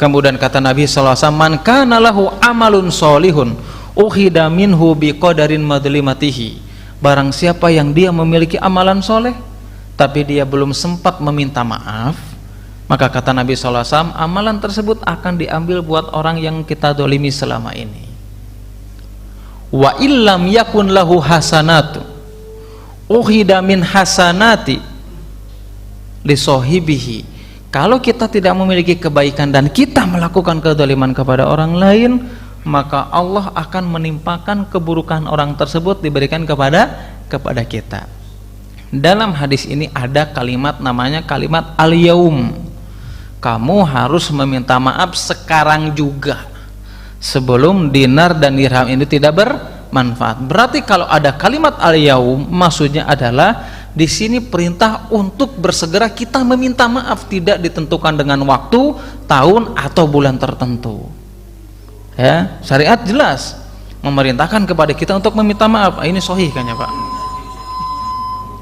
Kemudian kata Nabi SAW, man kana lahu amalun solihun ukhida minhu biqadarin madlimatihi. Barang siapa yang dia memiliki amalan soleh tapi dia belum sempat meminta maaf, maka kata Nabi SAW, amalan tersebut akan diambil buat orang yang kita dolimi selama ini. Wa illam yakun lahu hasanatu ukhida min hasanati li sahibihi. Kalau kita tidak memiliki kebaikan dan kita melakukan kedoliman kepada orang lain, maka Allah akan menimpakan keburukan orang tersebut diberikan kepada kita. Dalam hadis ini ada kalimat namanya kalimat al-yaum. Kamu harus meminta maaf sekarang juga, sebelum dinar dan dirham ini tidak bermanfaat. Berarti kalau ada kalimat al-yaum, maksudnya adalah di sini perintah untuk bersegera kita meminta maaf, tidak ditentukan dengan waktu, tahun atau bulan tertentu. Ya, syariat jelas memerintahkan kepada kita untuk meminta maaf. Ini sahih kan ya Pak?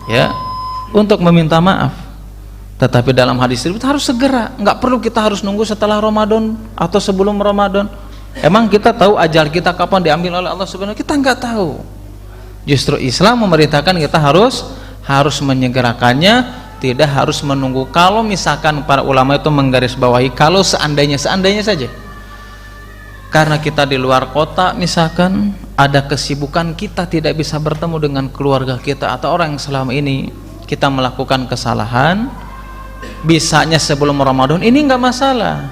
Ya, untuk meminta maaf. Tetapi dalam hadis itu harus segera, nggak perlu kita harus nunggu setelah Ramadan atau sebelum Ramadan. Emang kita tahu ajal kita kapan diambil oleh Allah Subhanahu? Kita nggak tahu. Justru Islam memerintahkan kita harus menyegerakannya, tidak harus menunggu. Kalau misalkan para ulama itu menggarisbawahi, kalau seandainya saja, karena kita di luar kota misalkan ada kesibukan, kita tidak bisa bertemu dengan keluarga kita atau orang yang selama ini kita melakukan kesalahan, bisanya sebelum Ramadan, ini nggak masalah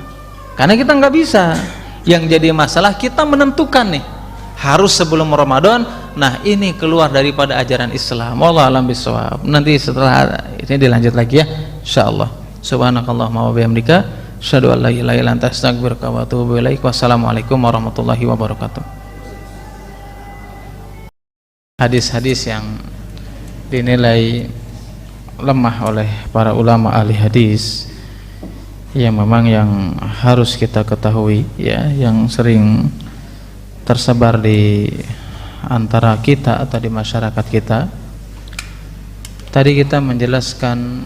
karena kita nggak bisa. Yang jadi masalah kita menentukan nih harus sebelum Ramadan. Nah, ini keluar daripada ajaran Islam. Wallahu a'lam bishawab. Nanti setelah ini dilanjut lagi ya, insyaallah. Subhanakallahumma wa bihamdika asyhadu an la ilaha illa anta astaghfiruka wa atubu ilaik. Wassalamualaikum warahmatullahi wabarakatuh. Hadis-hadis yang dinilai lemah oleh para ulama ahli hadis, yang memang yang harus kita ketahui ya, yang sering tersebar di antara kita atau di masyarakat kita. Tadi kita menjelaskan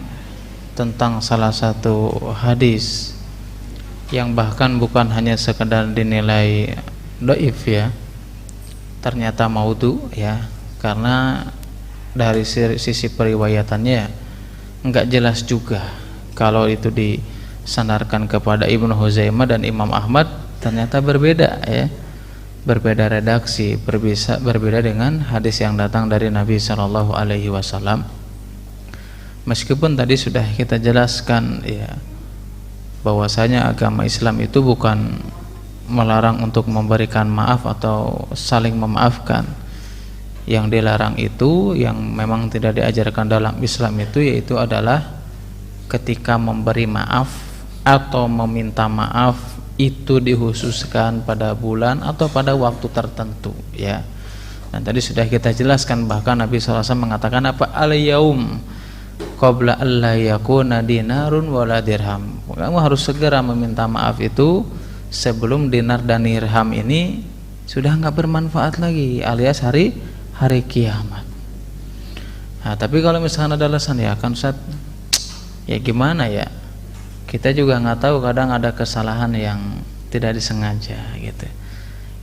tentang salah satu hadis yang bahkan bukan hanya sekedar dinilai dhaif ya, ternyata maudhu ya, karena dari sisi periwayatannya enggak jelas juga. Kalau itu disandarkan kepada Ibnu Huzaimah dan Imam Ahmad, ternyata berbeda ya, berbeda redaksi, berbeda dengan hadis yang datang dari Nabi SAW. Meskipun tadi sudah kita jelaskan ya bahwasanya agama Islam itu bukan melarang untuk memberikan maaf atau saling memaafkan. Yang dilarang itu, yang memang tidak diajarkan dalam Islam itu, yaitu adalah ketika memberi maaf atau meminta maaf itu dikhususkan pada bulan atau pada waktu tertentu ya. Dan tadi sudah kita jelaskan, bahkan Nabi SAW mengatakan apa, al-yaum qabla alla yakuna dinarun wala dirham. Kamu harus segera meminta maaf itu sebelum dinar dan dirham ini sudah nggak bermanfaat lagi, alias hari kiamat. Nah, tapi kalau misalnya ada alasan, ya kan Ustaz, ya gimana ya, kita juga nggak tahu, kadang ada kesalahan yang tidak disengaja gitu.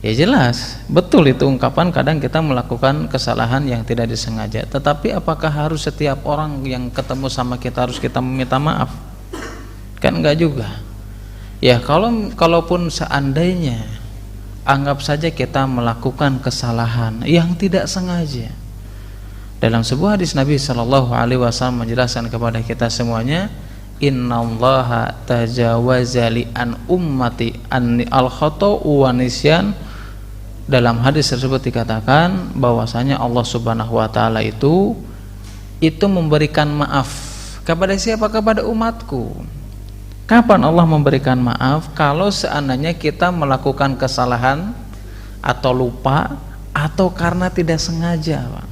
Ya jelas, betul itu ungkapan, kadang kita melakukan kesalahan yang tidak disengaja. Tetapi apakah harus setiap orang yang ketemu sama kita harus kita meminta maaf? Kan enggak juga. Ya kalaupun seandainya anggap saja kita melakukan kesalahan yang tidak sengaja. Dalam sebuah hadis Nabi Shallallahu Alaihi Wasallam menjelaskan kepada kita semuanya, innallaha tajawaza li an ummati an al-khata'u wa nisyan. Dalam hadis tersebut dikatakan bahwasanya Allah Subhanahu wa taala itu memberikan maaf kepada siapa? Kepada umatku. Kapan Allah memberikan maaf? Kalau seandainya kita melakukan kesalahan atau lupa atau karena tidak sengaja, Pak.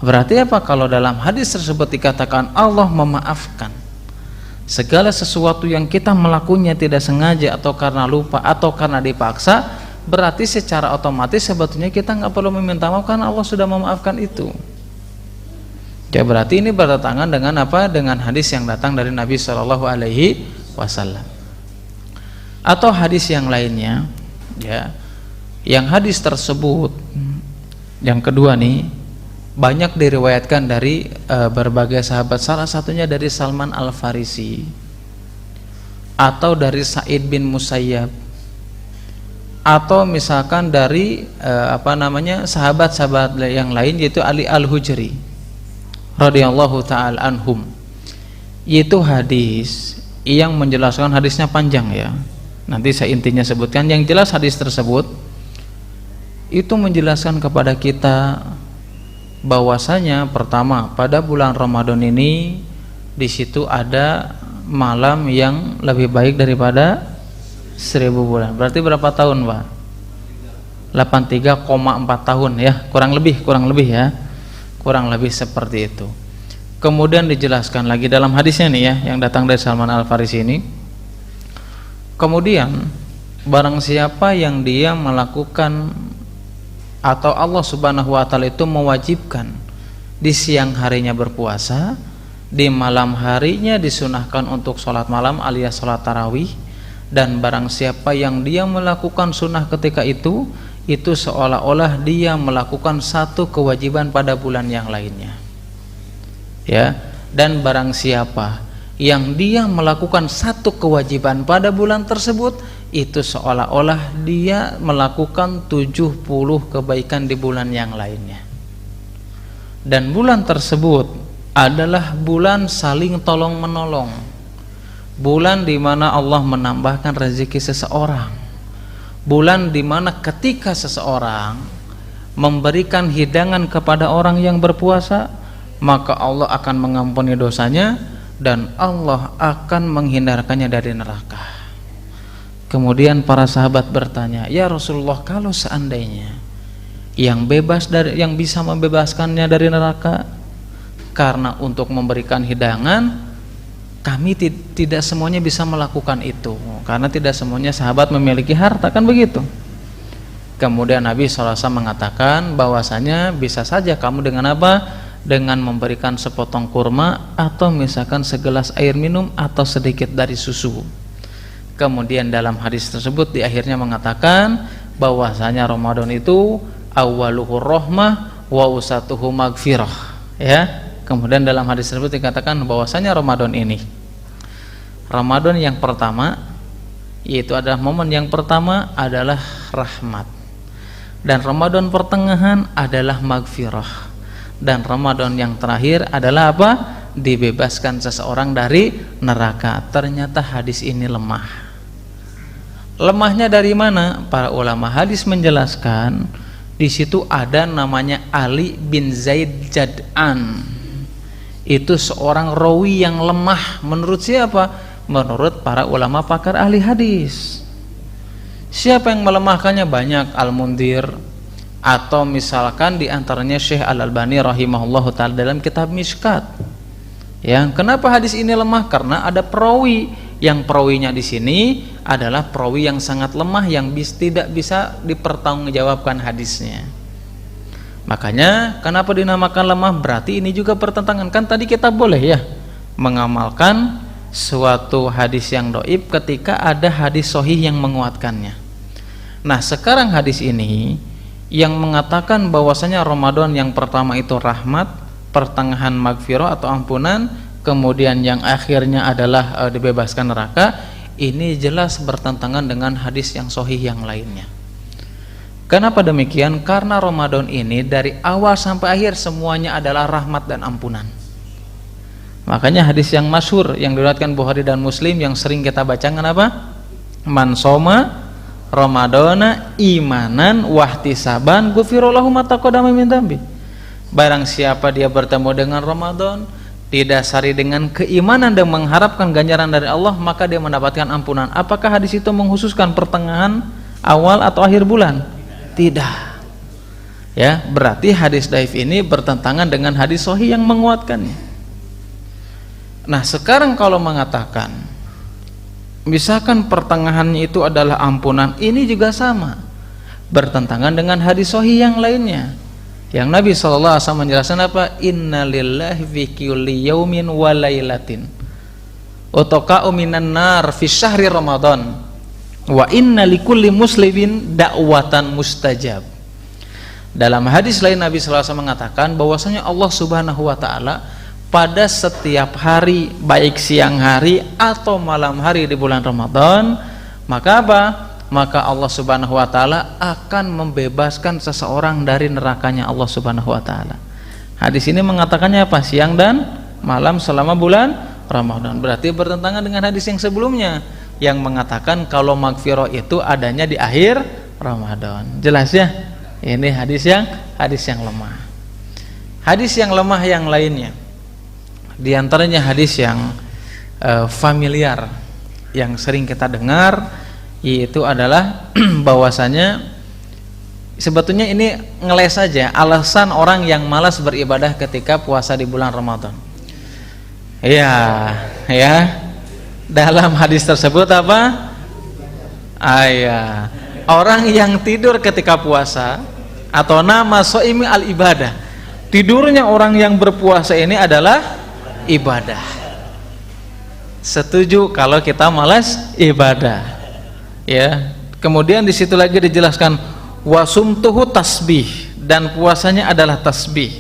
Berarti apa kalau dalam hadis tersebut dikatakan Allah memaafkan segala sesuatu yang kita melakukannya tidak sengaja atau karena lupa atau karena dipaksa? Berarti secara otomatis sebetulnya kita nggak perlu meminta maaf karena Allah sudah memaafkan itu. Ya berarti ini bertentangan dengan apa? Dengan hadis yang datang dari Nabi Shallallahu Alaihi Wasallam. Atau hadis yang lainnya, ya, yang hadis tersebut yang kedua nih banyak diriwayatkan dari berbagai sahabat. Salah satunya dari Salman Al Farisi atau dari Sa'id bin Musayyab, atau misalkan dari sahabat-sahabat yang lain, yaitu Ali Al-Hujri radhiyallahu ta'ala anhum. Yaitu hadis yang menjelaskan, hadisnya panjang ya, nanti saya intinya sebutkan. Yang jelas hadis tersebut itu menjelaskan kepada kita bahwasanya pertama, pada bulan Ramadan ini di situ ada malam yang lebih baik daripada 1000 bulan. Berarti berapa tahun, Pak? 83,4 tahun ya, kurang lebih ya. Kurang lebih seperti itu. Kemudian dijelaskan lagi dalam hadisnya nih ya, yang datang dari Salman Al Farisi ini. Kemudian barang siapa yang dia melakukan atau Allah Subhanahu wa taala itu mewajibkan di siang harinya berpuasa, di malam harinya disunahkan untuk sholat malam alias sholat tarawih, dan barang siapa yang dia melakukan sunnah ketika itu seolah-olah dia melakukan satu kewajiban pada bulan yang lainnya ya. Dan barang siapa yang dia melakukan satu kewajiban pada bulan tersebut, itu seolah-olah dia melakukan 70 kebaikan di bulan yang lainnya. Dan bulan tersebut adalah bulan saling tolong menolong, bulan di mana Allah menambahkan rezeki seseorang, bulan di mana ketika seseorang memberikan hidangan kepada orang yang berpuasa, maka Allah akan mengampuni dosanya dan Allah akan menghindarkannya dari neraka. Kemudian para sahabat bertanya, ya Rasulullah, kalau seandainya yang bisa membebaskannya dari neraka karena untuk memberikan hidangan, kami tidak semuanya bisa melakukan itu, karena tidak semuanya sahabat memiliki harta, kan begitu. Kemudian Nabi SAW mengatakan bahwasanya bisa saja kamu dengan apa? Dengan memberikan sepotong kurma atau misalkan segelas air minum atau sedikit dari susu. Kemudian dalam hadis tersebut di akhirnya mengatakan bahwasanya Ramadan itu awwaluhu rahmah wa usatuhu magfirah ya. Kemudian dalam hadis tersebut dikatakan bahwasanya Ramadan ini, Ramadan yang pertama, yaitu adalah momen yang pertama adalah rahmat, dan Ramadan pertengahan adalah magfirah, dan Ramadan yang terakhir adalah apa? dibebaskan seseorang dari neraka. Ternyata hadis ini lemah. Lemahnya dari mana? Para ulama hadis menjelaskan di situ ada namanya Ali bin Zaid Jad'an. Itu seorang rawi yang lemah. Menurut siapa? Menurut para ulama pakar ahli hadis. Siapa yang melemahkannya? Banyak. Al-Mundhir, atau misalkan diantaranya Syekh Al-Albani rahimahullahu ta'ala dalam kitab Mishkat. Ya, kenapa hadis ini lemah? Karena ada perawi, yang perawinya di sini adalah perawi yang sangat lemah, yang tidak bisa dipertanggungjawabkan hadisnya. Makanya kenapa dinamakan lemah? Berarti ini juga bertentangan. Kan tadi kita boleh ya mengamalkan suatu hadis yang dhaif ketika ada hadis sahih yang menguatkannya. Nah, sekarang hadis ini yang mengatakan bahwasanya Ramadan yang pertama itu rahmat, pertengahan magfirah atau ampunan, kemudian yang akhirnya adalah dibebaskan neraka, ini jelas bertentangan dengan hadis yang sahih yang lainnya. Kenapa demikian? Karena Ramadan ini dari awal sampai akhir semuanya adalah rahmat dan ampunan. Makanya hadis yang masyhur yang diriwayatkan Bukhari dan Muslim yang sering kita bacakan apa? Man shoma Ramadana imanan wahtisaban ghufira lahu ma taqaddama min dzambi. Barang siapa dia bertemu dengan Ramadan didasari dengan keimanan dan mengharapkan ganjaran dari Allah, maka dia mendapatkan ampunan. Apakah hadis itu mengkhususkan pertengahan, awal atau akhir bulan? Tidak. Ya, berarti hadis dhaif ini bertentangan dengan hadis sahih yang menguatkannya. Nah, sekarang kalau mengatakan misalkan pertengahannya itu adalah ampunan, ini juga sama, bertentangan dengan hadis sahih yang lainnya. Yang Nabi SAW menjelaskan apa? Inna lillahi fi kulli yaumin wa lailatin utaqa'u minan nar fi syahri Ramadan wa inna likulli muslimin da'watan mustajab. Dalam hadis lain Nabi SAW mengatakan bahwasanya Allah Subhanahu wa taala pada setiap hari, baik siang hari atau malam hari di bulan Ramadan, maka apa? Maka Allah Subhanahu wa taala akan membebaskan seseorang dari nerakanya Allah Subhanahu wa taala. Hadis ini mengatakannya apa? Siang dan malam selama bulan Ramadan. Berarti bertentangan dengan hadis yang sebelumnya yang mengatakan kalau magfirah itu adanya di akhir Ramadan. Jelas ya? Ini hadis yang lemah. Hadis yang lemah yang lainnya, di antaranya hadis yang familiar yang sering kita dengar, yaitu adalah bahwasanya sebetulnya ini ngeles saja alasan orang yang malas beribadah ketika puasa di bulan Ramadan. Ya, dalam hadis tersebut apa? Orang yang tidur ketika puasa, atau nama soimi al ibadah, tidurnya orang yang berpuasa ini adalah ibadah. Setuju kalau kita malas ibadah. Ya, kemudian di situ lagi dijelaskan wasumtuhu tasbih, dan puasanya adalah tasbih.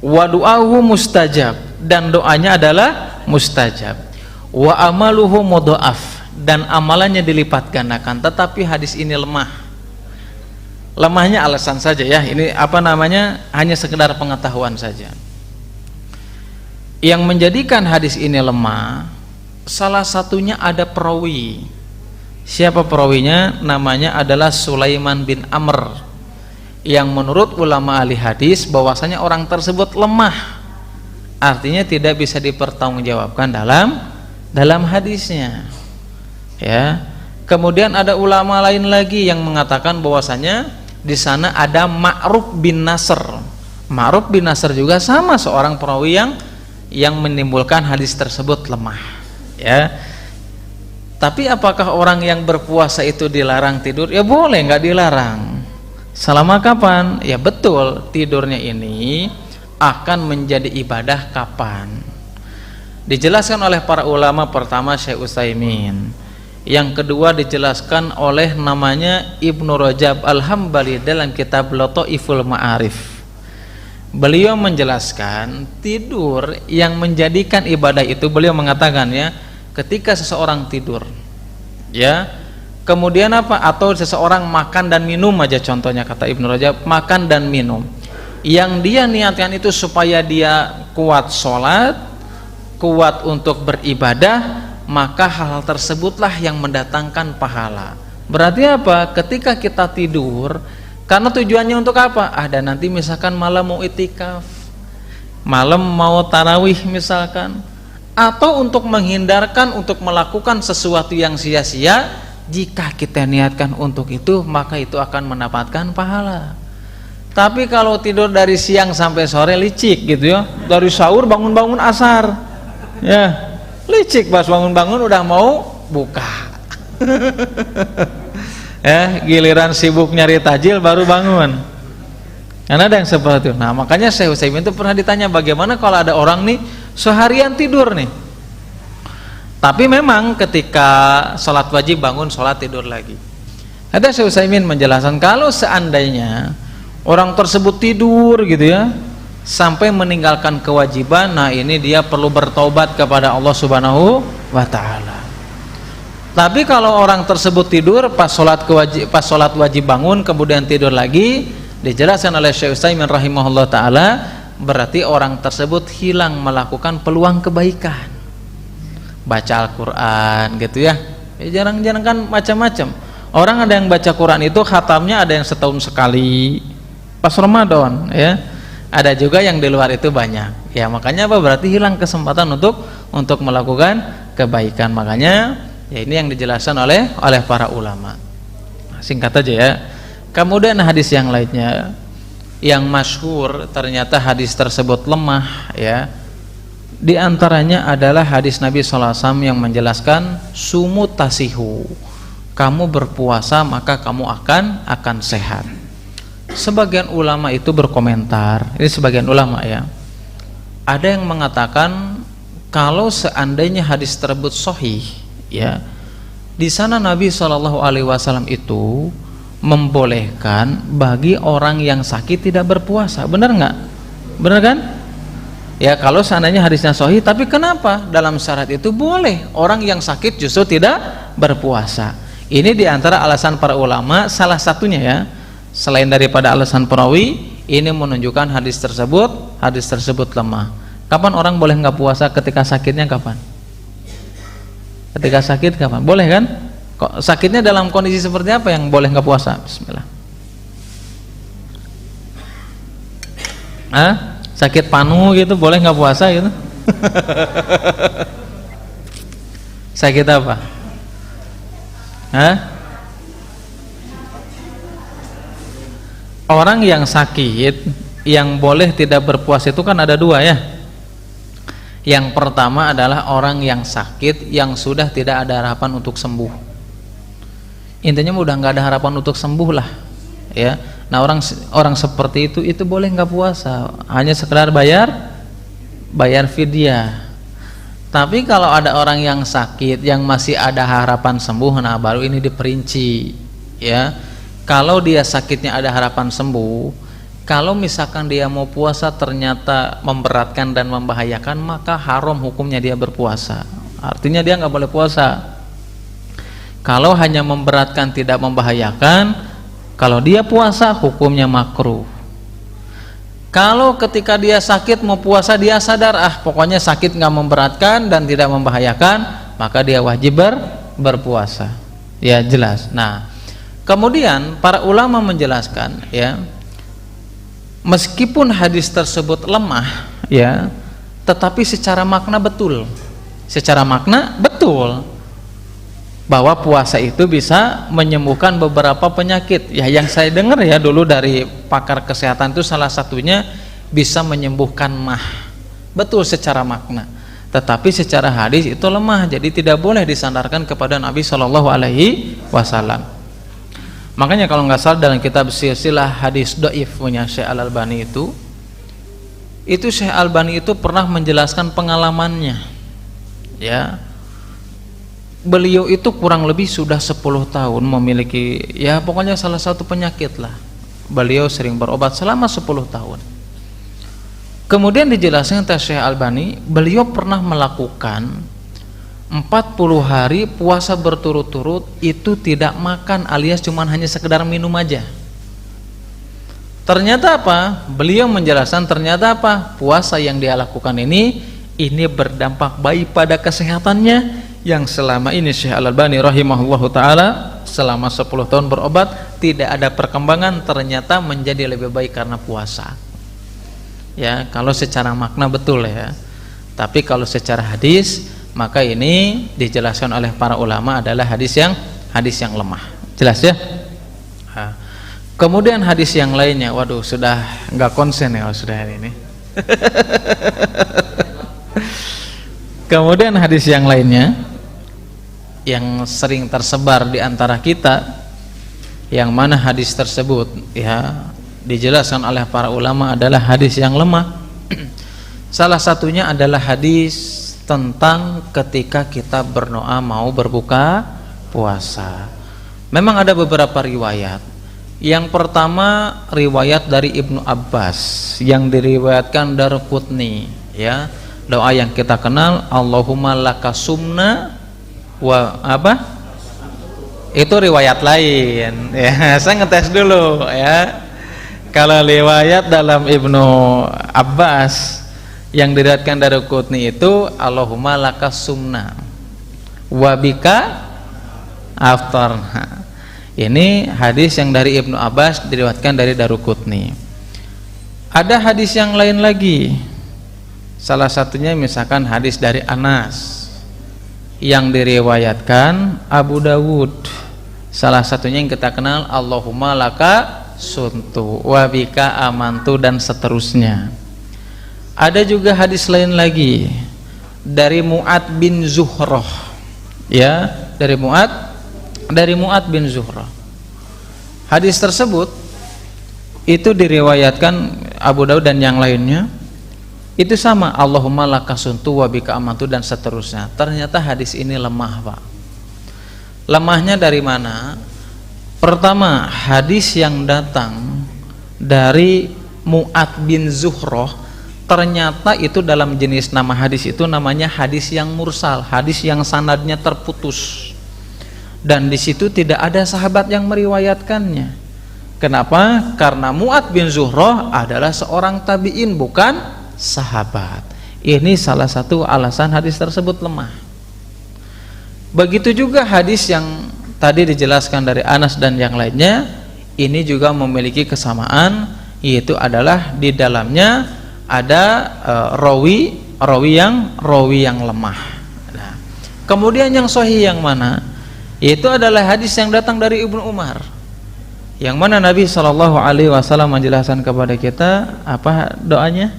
Wa du'ahu mustajab, dan doanya adalah mustajab. Wa amaluhu mudha'af, dan amalannya dilipat gandakan. Tetapi hadis ini lemah. Lemahnya alasan saja ya, ini hanya sekedar pengetahuan saja. Yang menjadikan hadis ini lemah, salah satunya ada perawi. Siapa perawinya? Namanya adalah Sulaiman bin Amr, yang menurut ulama ahli hadis bahwasanya orang tersebut lemah, artinya tidak bisa dipertanggungjawabkan dalam hadisnya. Ya. Kemudian ada ulama lain lagi yang mengatakan bahwasanya di sana ada Ma'ruf bin Nasr. Ma'ruf bin Nasr juga sama seorang perawi yang menimbulkan hadis tersebut lemah. Ya. Tapi apakah orang yang berpuasa itu dilarang tidur? Ya boleh, nggak dilarang. Selama kapan? Ya betul, tidurnya ini akan menjadi ibadah kapan? Dijelaskan oleh para ulama, pertama Syekh Utsaimin, yang kedua dijelaskan oleh namanya Ibnu Rajab Al-Hambali dalam kitab Lataiful Ma'arif. Beliau menjelaskan tidur yang menjadikan ibadah itu, beliau mengatakan ya, ketika seseorang tidur, ya, kemudian apa? Atau seseorang makan dan minum aja, contohnya kata Ibnu Rajab, makan dan minum, yang dia niatkan itu supaya dia kuat sholat, kuat untuk beribadah, maka hal tersebutlah yang mendatangkan pahala. Berarti apa? Ketika kita tidur, karena tujuannya untuk apa? Ada nanti misalkan malam mau itikaf, malam mau tarawih misalkan, atau untuk menghindarkan untuk melakukan sesuatu yang sia-sia. Jika kita niatkan untuk itu, maka itu akan mendapatkan pahala. Tapi kalau tidur dari siang sampai sore licik gitu ya, dari sahur bangun-bangun asar ya, licik pas bangun-bangun udah mau buka ya, giliran sibuk nyari tajil baru bangun. Karena ada yang seperti itu. Nah makanya Syekh Utsaimin itu pernah ditanya, bagaimana kalau ada orang nih seharian tidur nih, tapi memang ketika sholat wajib bangun sholat tidur lagi. Ada Syekh Utsaimin menjelaskan, kalau seandainya orang tersebut tidur gitu ya sampai meninggalkan kewajiban, nah ini dia perlu bertaubat kepada Allah Subhanahu wa ta'ala. Tapi kalau orang tersebut tidur pas sholat wajib bangun kemudian tidur lagi, dijelaskan oleh Syekh Utsaimin rahimahullah ta'ala, berarti orang tersebut hilang melakukan peluang kebaikan, baca Al-Quran gitu ya. Jarang-jarang kan macam-macam orang, ada yang baca Quran itu khatamnya ada yang setahun sekali pas Ramadan ya, ada juga yang di luar itu banyak ya. Makanya apa? Berarti hilang kesempatan untuk melakukan kebaikan. Makanya ya ini yang dijelaskan oleh para ulama. Singkat aja ya. Kemudian hadis yang lainnya yang masyhur, ternyata hadis tersebut lemah ya. Di antaranya adalah hadis Nabi sallallahu alaihi wasallam yang menjelaskan sumu tasihu, kamu berpuasa maka kamu akan sehat. Sebagian ulama itu berkomentar, ini sebagian ulama ya, ada yang mengatakan kalau seandainya hadis tersebut sahih ya, di sana Nabi SAW itu membolehkan bagi orang yang sakit tidak berpuasa. Benar nggak? Benar kan? Ya kalau seandainya hadisnya sahih, tapi kenapa dalam syarat itu boleh orang yang sakit justru tidak berpuasa? Ini diantara alasan para ulama, salah satunya ya, selain daripada alasan perawi, ini menunjukkan hadis tersebut lemah. Kapan orang boleh nggak puasa? Ketika sakitnya kapan? Ketika sakit kapan? Boleh kan? Kok sakitnya dalam kondisi seperti apa yang boleh nggak puasa? Bismillah. Sakit panu gitu boleh nggak puasa gitu? Sakit apa? Orang yang sakit yang boleh tidak berpuasa itu kan ada dua ya. Yang pertama adalah orang yang sakit yang sudah tidak ada harapan untuk sembuh. Intinya udah nggak ada harapan untuk sembuh lah ya. Nah orang seperti itu boleh nggak puasa, hanya sekedar bayar fidyah. Tapi kalau ada orang yang sakit yang masih ada harapan sembuh, nah baru ini diperinci ya. Kalau dia sakitnya ada harapan sembuh, kalau misalkan dia mau puasa ternyata memberatkan dan membahayakan, maka haram hukumnya dia berpuasa. Artinya dia nggak boleh puasa. Kalau hanya memberatkan tidak membahayakan, kalau dia puasa hukumnya makruh. Kalau ketika dia sakit mau puasa dia sadar pokoknya sakit nggak memberatkan dan tidak membahayakan, maka dia wajib berpuasa. Ya jelas. Nah, kemudian para ulama menjelaskan ya, meskipun hadis tersebut lemah ya, tetapi secara makna betul. Secara makna betul bahwa puasa itu bisa menyembuhkan beberapa penyakit ya. Yang saya dengar ya dulu dari pakar kesehatan itu salah satunya bisa menyembuhkan mah. Betul secara makna, tetapi secara hadis itu lemah, jadi tidak boleh disandarkan kepada Nabi Shallallahu Alaihi Wasallam. Makanya kalau nggak salah dalam kitab silsilah hadis dhaif punya Syekh Al-Albani itu Syekh Al-Albani itu pernah menjelaskan pengalamannya ya. Beliau itu kurang lebih sudah 10 tahun memiliki ya pokoknya salah satu penyakit lah. Beliau sering berobat selama 10 tahun. Kemudian dijelaskan oleh Syekh Albani, beliau pernah melakukan 40 hari puasa berturut-turut, itu tidak makan alias cuman hanya sekedar minum aja. Ternyata apa? Beliau menjelaskan ternyata apa? Puasa yang dia lakukan ini berdampak baik pada kesehatannya, yang selama ini Syekh Al-Albani rahimahullahu taala selama 10 tahun berobat tidak ada perkembangan, ternyata menjadi lebih baik karena puasa. Ya, kalau secara makna betul ya. Tapi kalau secara hadis, maka ini dijelaskan oleh para ulama adalah hadis yang lemah. Jelas ya? Nah, kemudian hadis yang lainnya, waduh sudah nggak konsen ya sudah hari ini. Kemudian hadis yang lainnya yang sering tersebar di antara kita, yang mana hadis tersebut ya dijelaskan oleh para ulama adalah hadis yang lemah. Salah satunya adalah hadis tentang ketika kita berdoa mau berbuka puasa. Memang ada beberapa riwayat. Yang pertama riwayat dari Ibnu Abbas yang diriwayatkan Daraqutni ya, doa yang kita kenal, Allahumma lakasumna wa apa? Itu riwayat lain ya. Saya ngetes dulu ya. Kalau riwayat dalam Ibnu Abbas yang diriwayatkan Daraqutni itu Allahumma lakasumna wa bika aftarna. Ini hadis yang dari Ibnu Abbas diriwayatkan dari Daraqutni. Ada hadis yang lain lagi. Salah satunya misalkan hadis dari Anas yang diriwayatkan Abu Dawud. Salah satunya yang kita kenal Allahumma laka suntu wa bika amantu dan seterusnya. Ada juga hadis lain lagi dari Mu'ad bin Zuhrah. Ya, dari Mu'ad bin Zuhrah. Hadis tersebut itu diriwayatkan Abu Daud dan yang lainnya. Itu sama, Allahumma lakasuntu wa bika amantu dan seterusnya. Ternyata hadis ini lemah, Pak. Lemahnya dari mana? Pertama, hadis yang datang dari Mu'ad bin Zuhrah, ternyata itu dalam jenis nama hadis itu namanya hadis yang mursal, hadis yang sanadnya terputus. Dan di situ tidak ada sahabat yang meriwayatkannya. Kenapa? Karena Mu'ad bin Zuhrah adalah seorang tabi'in, bukan sahabat. Ini salah satu alasan hadis tersebut lemah. Begitu juga hadis yang tadi dijelaskan dari Anas dan yang lainnya, ini juga memiliki kesamaan, yaitu adalah di dalamnya ada rawi yang lemah. Nah, kemudian yang sahih yang mana? Itu adalah hadis yang datang dari Ibnu Umar, yang mana Nabi SAW menjelaskan kepada kita apa doanya?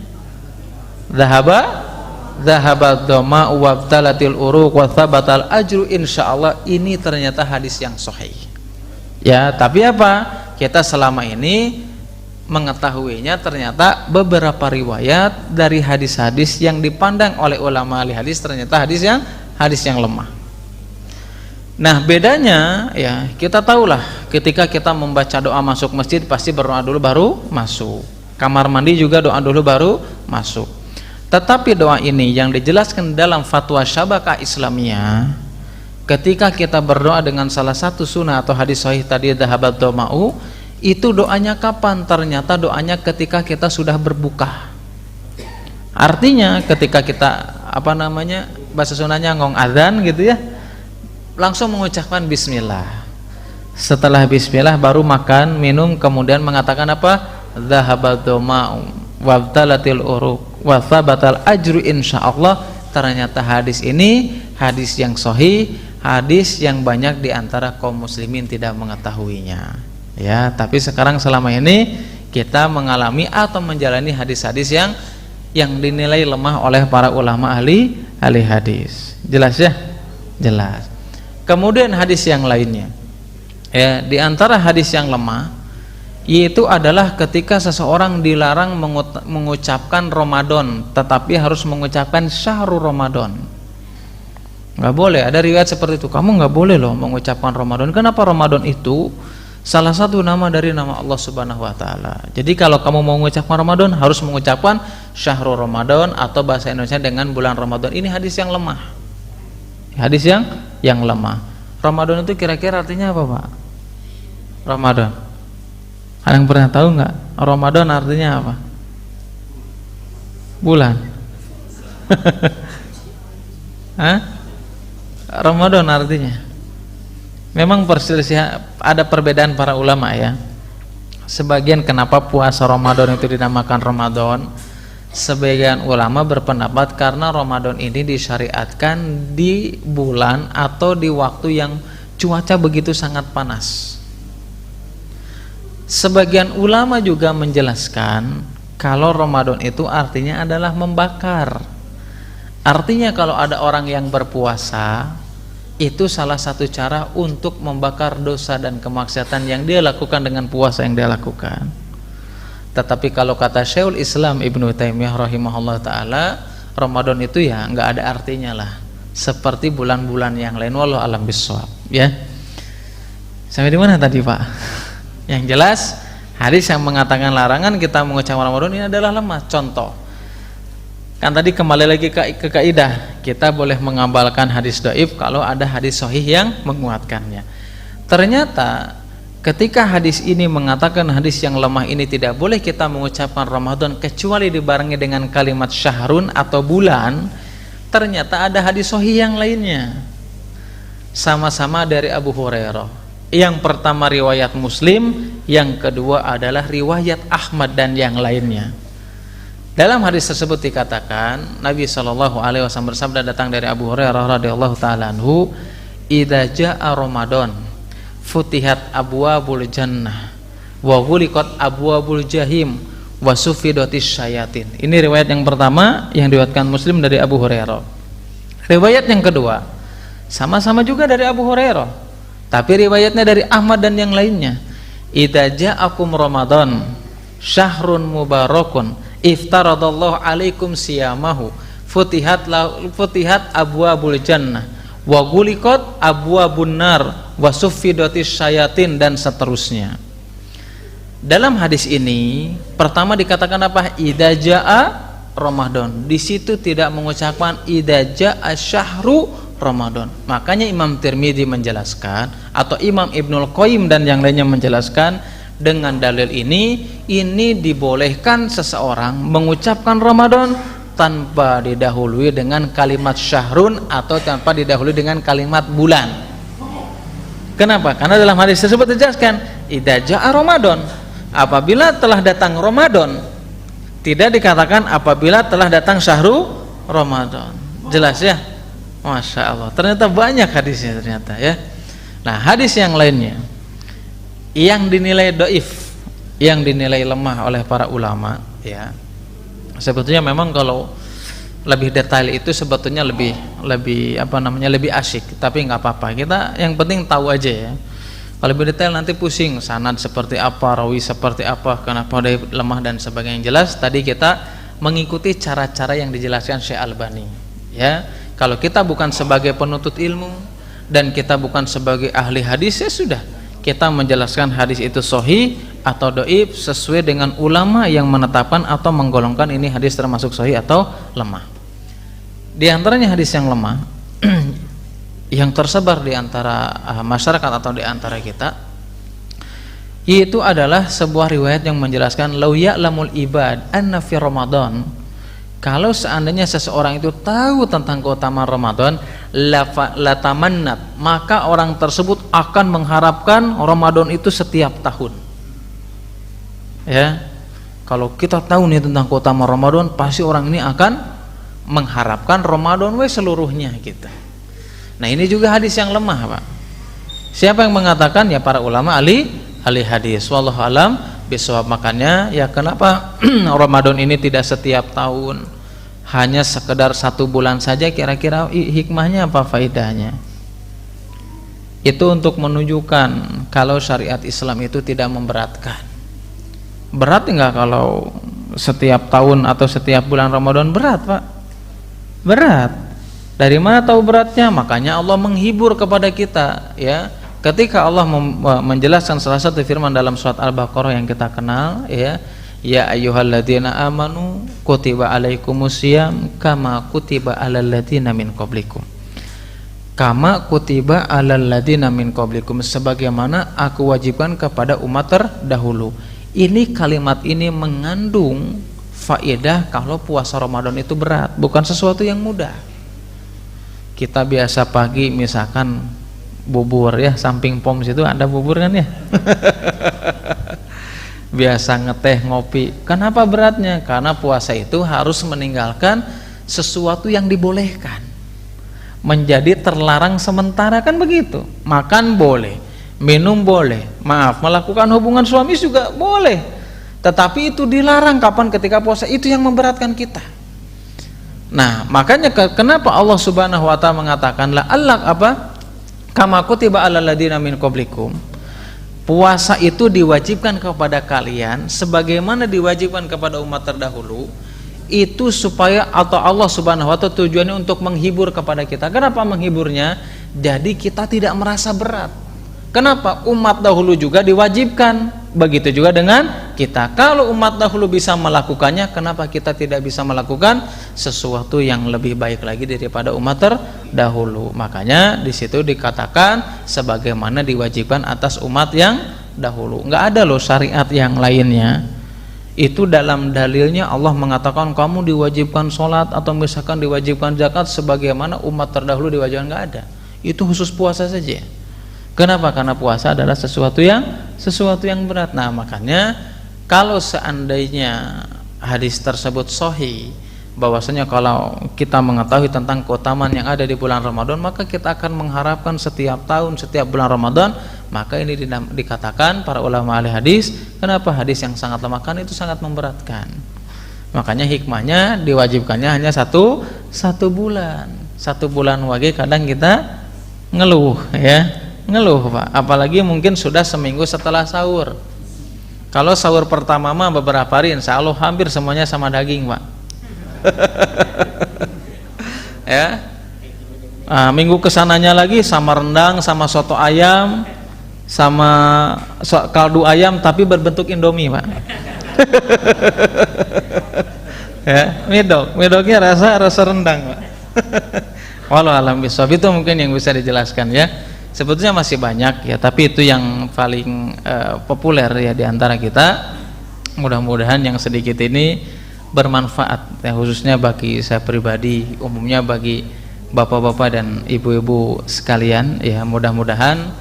Dhahabat doma wabtalatil uruq wa thabatal ajru insyaallah. Ini ternyata hadis yang sahih. Ya, tapi apa? Kita selama ini mengetahuinya ternyata beberapa riwayat dari hadis-hadis yang dipandang oleh ulama ahli hadis ternyata hadis yang lemah. Nah, bedanya ya, kita tahulah ketika kita membaca doa masuk masjid pasti berdoa dulu baru masuk. Kamar mandi juga doa dulu baru masuk. Tetapi doa ini yang dijelaskan dalam fatwa Syabakah Islamiyah, ketika kita berdoa dengan salah satu sunnah atau hadis sahih tadi dhahabat doma'u, itu doanya kapan? Ternyata doanya ketika kita sudah berbuka. Artinya ketika kita bahasa sunnahnya ngong adzan gitu ya, langsung mengucapkan bismillah. Setelah bismillah baru makan, minum, kemudian mengatakan apa? Dhahabat doma'u wabtalatil uruq wa thabatal ajru insyaallah. Ternyata hadis ini hadis yang sahih, hadis yang banyak diantara kaum muslimin tidak mengetahuinya. Ya, tapi sekarang selama ini kita mengalami atau menjalani hadis-hadis yang dinilai lemah oleh para ulama ahli hadis. Jelas ya? Jelas. Kemudian hadis yang lainnya, ya, di antara hadis yang lemah, yaitu adalah ketika seseorang dilarang mengucapkan Ramadan, tetapi harus mengucapkan syahrul Ramadan. Nggak boleh. Ada riwayat seperti itu. Kamu nggak boleh loh mengucapkan Ramadan. Kenapa? Ramadan itu salah satu nama dari nama Allah Subhanahu Wa Taala. Jadi kalau kamu mau mengucapkan Ramadan harus mengucapkan syahrul Ramadan atau bahasa Indonesia dengan bulan Ramadan. Ini hadis yang lemah. Hadis yang lemah. Ramadan itu kira-kira artinya apa, Pak? Ramadan. Ada yang pernah tahu nggak Ramadan artinya apa? Bulan. Hah? Ramadan artinya. Memang perselisihan, ada perbedaan para ulama ya. Sebagian kenapa puasa Ramadan itu dinamakan Ramadan? Sebagian ulama berpendapat karena Ramadan ini disyariatkan di bulan atau di waktu yang cuaca begitu sangat panas. Sebagian ulama juga menjelaskan kalau Ramadan itu artinya adalah membakar. Artinya kalau ada orang yang berpuasa, itu salah satu cara untuk membakar dosa dan kemaksiatan yang dia lakukan dengan puasa yang dia lakukan. Tetapi kalau kata Syekhul Islam Ibnu Taimiyah rahimahullah ta'ala, Ramadan itu ya nggak ada artinya lah, seperti bulan-bulan yang lain. Wallahu alam bissawab ya. Sampai di mana tadi Pak? Yang jelas hadis yang mengatakan larangan kita mengucapkan Ramadan ini adalah lemah. Contoh kan tadi kembali lagi ke kaidah, kita boleh mengamalkan hadis dhaif kalau ada hadis sahih yang menguatkannya. Ternyata ketika hadis ini mengatakan hadis yang lemah ini tidak boleh kita mengucapkan Ramadan kecuali dibarengi dengan kalimat syahrun atau bulan, ternyata ada hadis sahih yang lainnya sama-sama dari Abu Hurairah. Yang pertama riwayat Muslim, yang kedua adalah riwayat Ahmad dan yang lainnya. Dalam hadis tersebut dikatakan Nabi SAW bersabda, datang dari Abu Hurairah radhiyallahu taala anhu, idza jaa Ramadan futihat abwabul jannah wa ghuliqat abwabul jahim wa sufidatis syayatin. Ini riwayat yang pertama yang diriwayatkan Muslim dari Abu Hurairah. Riwayat yang kedua sama-sama juga dari Abu Hurairah, tapi riwayatnya dari Ahmad dan yang lainnya. Idza ja'akum Ramadan syahrun mubarakun iftaradallahu alaikum siyamahu futihat abwabul jannah wa ghuliqat abwabun nar wa suffidatis syayatin, dan seterusnya. Dalam hadis ini pertama dikatakan apa? Idza jaa Ramadan. Di situ tidak mengucapkan idza jaa syahru Ramadan. Makanya Imam Tirmidzi menjelaskan atau Imam Ibnul Qayyim dan yang lainnya menjelaskan, dengan dalil ini dibolehkan seseorang mengucapkan Ramadan tanpa didahului dengan kalimat syahrun atau tanpa didahului dengan kalimat bulan. Kenapa? Karena dalam hadis tersebut dijelaskan idza jaa Ramadan, apabila telah datang Ramadan. Tidak dikatakan apabila telah datang syahru Ramadan. Jelas ya? Masya Allah, ternyata banyak hadisnya ternyata ya. Nah, hadis yang lainnya yang dinilai dhaif, yang dinilai lemah oleh para ulama ya, sebetulnya memang kalau lebih detail itu sebetulnya lebih asyik, tapi nggak apa-apa, kita yang penting tahu aja ya. Kalau lebih detail nanti pusing, sanad seperti apa, rawi seperti apa, kenapa dia lemah dan sebagainya. Yang jelas tadi kita mengikuti cara-cara yang dijelaskan Syekh Albani ya. Kalau kita bukan sebagai penuntut ilmu dan kita bukan sebagai ahli hadis, ya sudah, kita menjelaskan hadis itu sahih atau dhaif sesuai dengan ulama yang menetapkan atau menggolongkan ini hadis termasuk sahih atau lemah. Di antaranya hadis yang lemah yang tersebar di antara masyarakat atau di antara kita, yaitu adalah sebuah riwayat yang menjelaskan lau ya'lamul ibad anna fi Ramadan, kalau seandainya seseorang itu tahu tentang keutamaan Ramadan, latamannat, maka orang tersebut akan mengharapkan Ramadan itu setiap tahun. Ya, kalau kita tahu nih tentang keutamaan Ramadan, pasti orang ini akan mengharapkan Ramadan seluruhnya gitu. Nah, ini juga hadis yang lemah, Pak. Siapa yang mengatakan? Ya para ulama ahli hadis. Wallahu alam bisawab. Makanya ya kenapa Ramadan ini tidak setiap tahun, hanya sekedar 1 bulan saja, kira-kira hikmahnya apa, faedahnya? Itu untuk menunjukkan kalau syariat Islam itu tidak memberatkan. Berat enggak kalau setiap tahun atau setiap bulan Ramadan? Berat, Pak. Berat. Dari mana tahu beratnya? Makanya Allah menghibur kepada kita ya. Ketika Allah menjelaskan salah satu firman dalam surat Al-Baqarah yang kita kenal ya, ya ayyuhalladzina amanu kutiba alaikumusiyam kama kutiba alal ladzina min qablikum. Kama kutiba alal ladzina min qablikum, sebagaimana aku wajibkan kepada umat terdahulu. Ini kalimat ini mengandung faedah kalau puasa Ramadan itu berat, bukan sesuatu yang mudah. Kita biasa pagi misalkan bubur ya, samping pom situ ada bubur kan ya. Biasa ngeteh ngopi. Kenapa beratnya? Karena puasa itu harus meninggalkan sesuatu yang dibolehkan, menjadi terlarang sementara, kan begitu. Makan boleh, minum boleh, maaf, melakukan hubungan suami juga boleh, tetapi itu dilarang kapan? Ketika puasa. Itu yang memberatkan kita. Nah, makanya kenapa Allah Subhanahu wa taala mengatakan la allak apa? Kama kutiba alal ladina min qablikum. Puasa itu diwajibkan kepada kalian sebagaimana diwajibkan kepada umat terdahulu. Itu supaya atau Allah Subhanahu wa taala tujuannya untuk menghibur kepada kita. Kenapa menghiburnya? Jadi kita tidak merasa berat. Kenapa? Umat dahulu juga diwajibkan, begitu juga dengan kita. Kalau umat dahulu bisa melakukannya, kenapa kita tidak bisa melakukan sesuatu yang lebih baik lagi daripada umat terdahulu? Makanya di situ dikatakan sebagaimana diwajibkan atas umat yang dahulu. Enggak ada loh syariat yang lainnya. Itu dalam dalilnya Allah mengatakan kamu diwajibkan sholat atau misalkan diwajibkan zakat sebagaimana umat terdahulu diwajibkan, enggak ada. Itu khusus puasa saja. Kenapa? Karena puasa adalah sesuatu yang berat. Nah, makanya kalau seandainya hadis tersebut sahih, bahwasanya kalau kita mengetahui tentang keutamaan yang ada di bulan Ramadan, maka kita akan mengharapkan setiap tahun, setiap bulan Ramadan. Maka ini dikatakan para ulama ahli hadis, kenapa hadis yang sangat lemah? Kan itu sangat memberatkan. Makanya hikmahnya diwajibkannya hanya satu bulan. 1 bulan wage kadang kita ngeluh ya. Ngeluh Pak, apalagi mungkin sudah seminggu setelah sahur. Kalau sahur pertama mah beberapa hari insya Allah hampir semuanya sama daging Pak. Ya, minggu kesananya lagi sama rendang, sama soto ayam, sama kaldu ayam tapi berbentuk Indomie Pak. Ya, medoknya rasa rendang Pak. Walau alam bisawab, itu mungkin yang bisa dijelaskan ya. Sebetulnya masih banyak ya, tapi itu yang paling populer ya di antara kita. Mudah-mudahan yang sedikit ini bermanfaat ya, khususnya bagi saya pribadi, umumnya bagi bapak-bapak dan ibu-ibu sekalian ya. Mudah-mudahan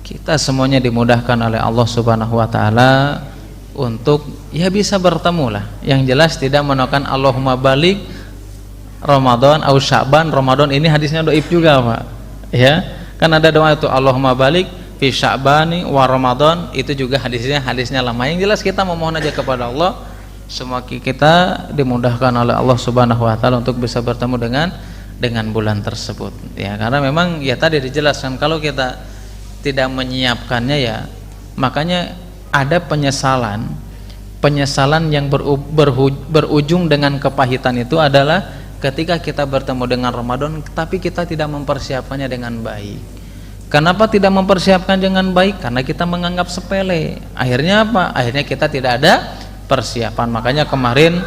kita semuanya dimudahkan oleh Allah Subhanahu wa taala untuk ya bisa bertemu lah. Yang jelas tidak menolakan Allahumma balik Ramadan au Sya'ban. Ramadan ini hadisnya dhaif juga Pak ya. Kan ada doa itu Allahumma balik fi Sya'bani wa Ramadan, itu juga hadisnya lama. Yang jelas kita memohon aja kepada Allah semua kita dimudahkan oleh Allah Subhanahu wa taala untuk bisa bertemu dengan bulan tersebut ya. Karena memang ya tadi dijelaskan kalau kita tidak menyiapkannya ya, makanya ada penyesalan yang berujung dengan kepahitan. Itu adalah ketika kita bertemu dengan Ramadan tapi kita tidak mempersiapkannya dengan baik. Kenapa tidak mempersiapkan dengan baik? Karena kita menganggap sepele. Akhirnya apa? Akhirnya kita tidak ada persiapan. Makanya kemarin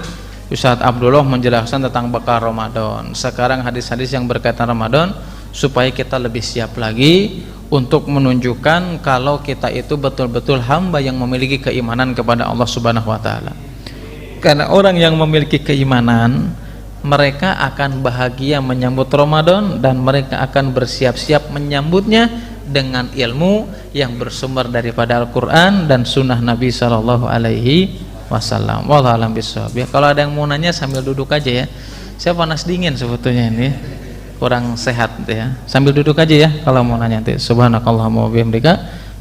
Ustaz Abdullah menjelaskan tentang bekal Ramadan. Sekarang hadis-hadis yang berkaitan Ramadan supaya kita lebih siap lagi untuk menunjukkan kalau kita itu betul-betul hamba yang memiliki keimanan kepada Allah Subhanahu wa taala. Karena orang yang memiliki keimanan, mereka akan bahagia menyambut Ramadan dan mereka akan bersiap-siap menyambutnya dengan ilmu yang bersumber daripada Al-Quran dan Sunnah Nabi Sallallahu Alaihi Wasallam. Wallahu a'lam bishawab. Ya, kalau ada yang mau nanya sambil duduk aja ya. Saya panas dingin sebetulnya ini, kurang sehat ya. Sambil duduk aja ya kalau mau nanya nanti. Subhanakallahumma wa bihamdika,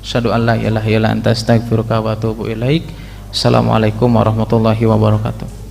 asyhadu an la ilaha illa anta, astaghfiruka wa atubu ilaik. Assalamualaikum warahmatullahi wabarakatuh.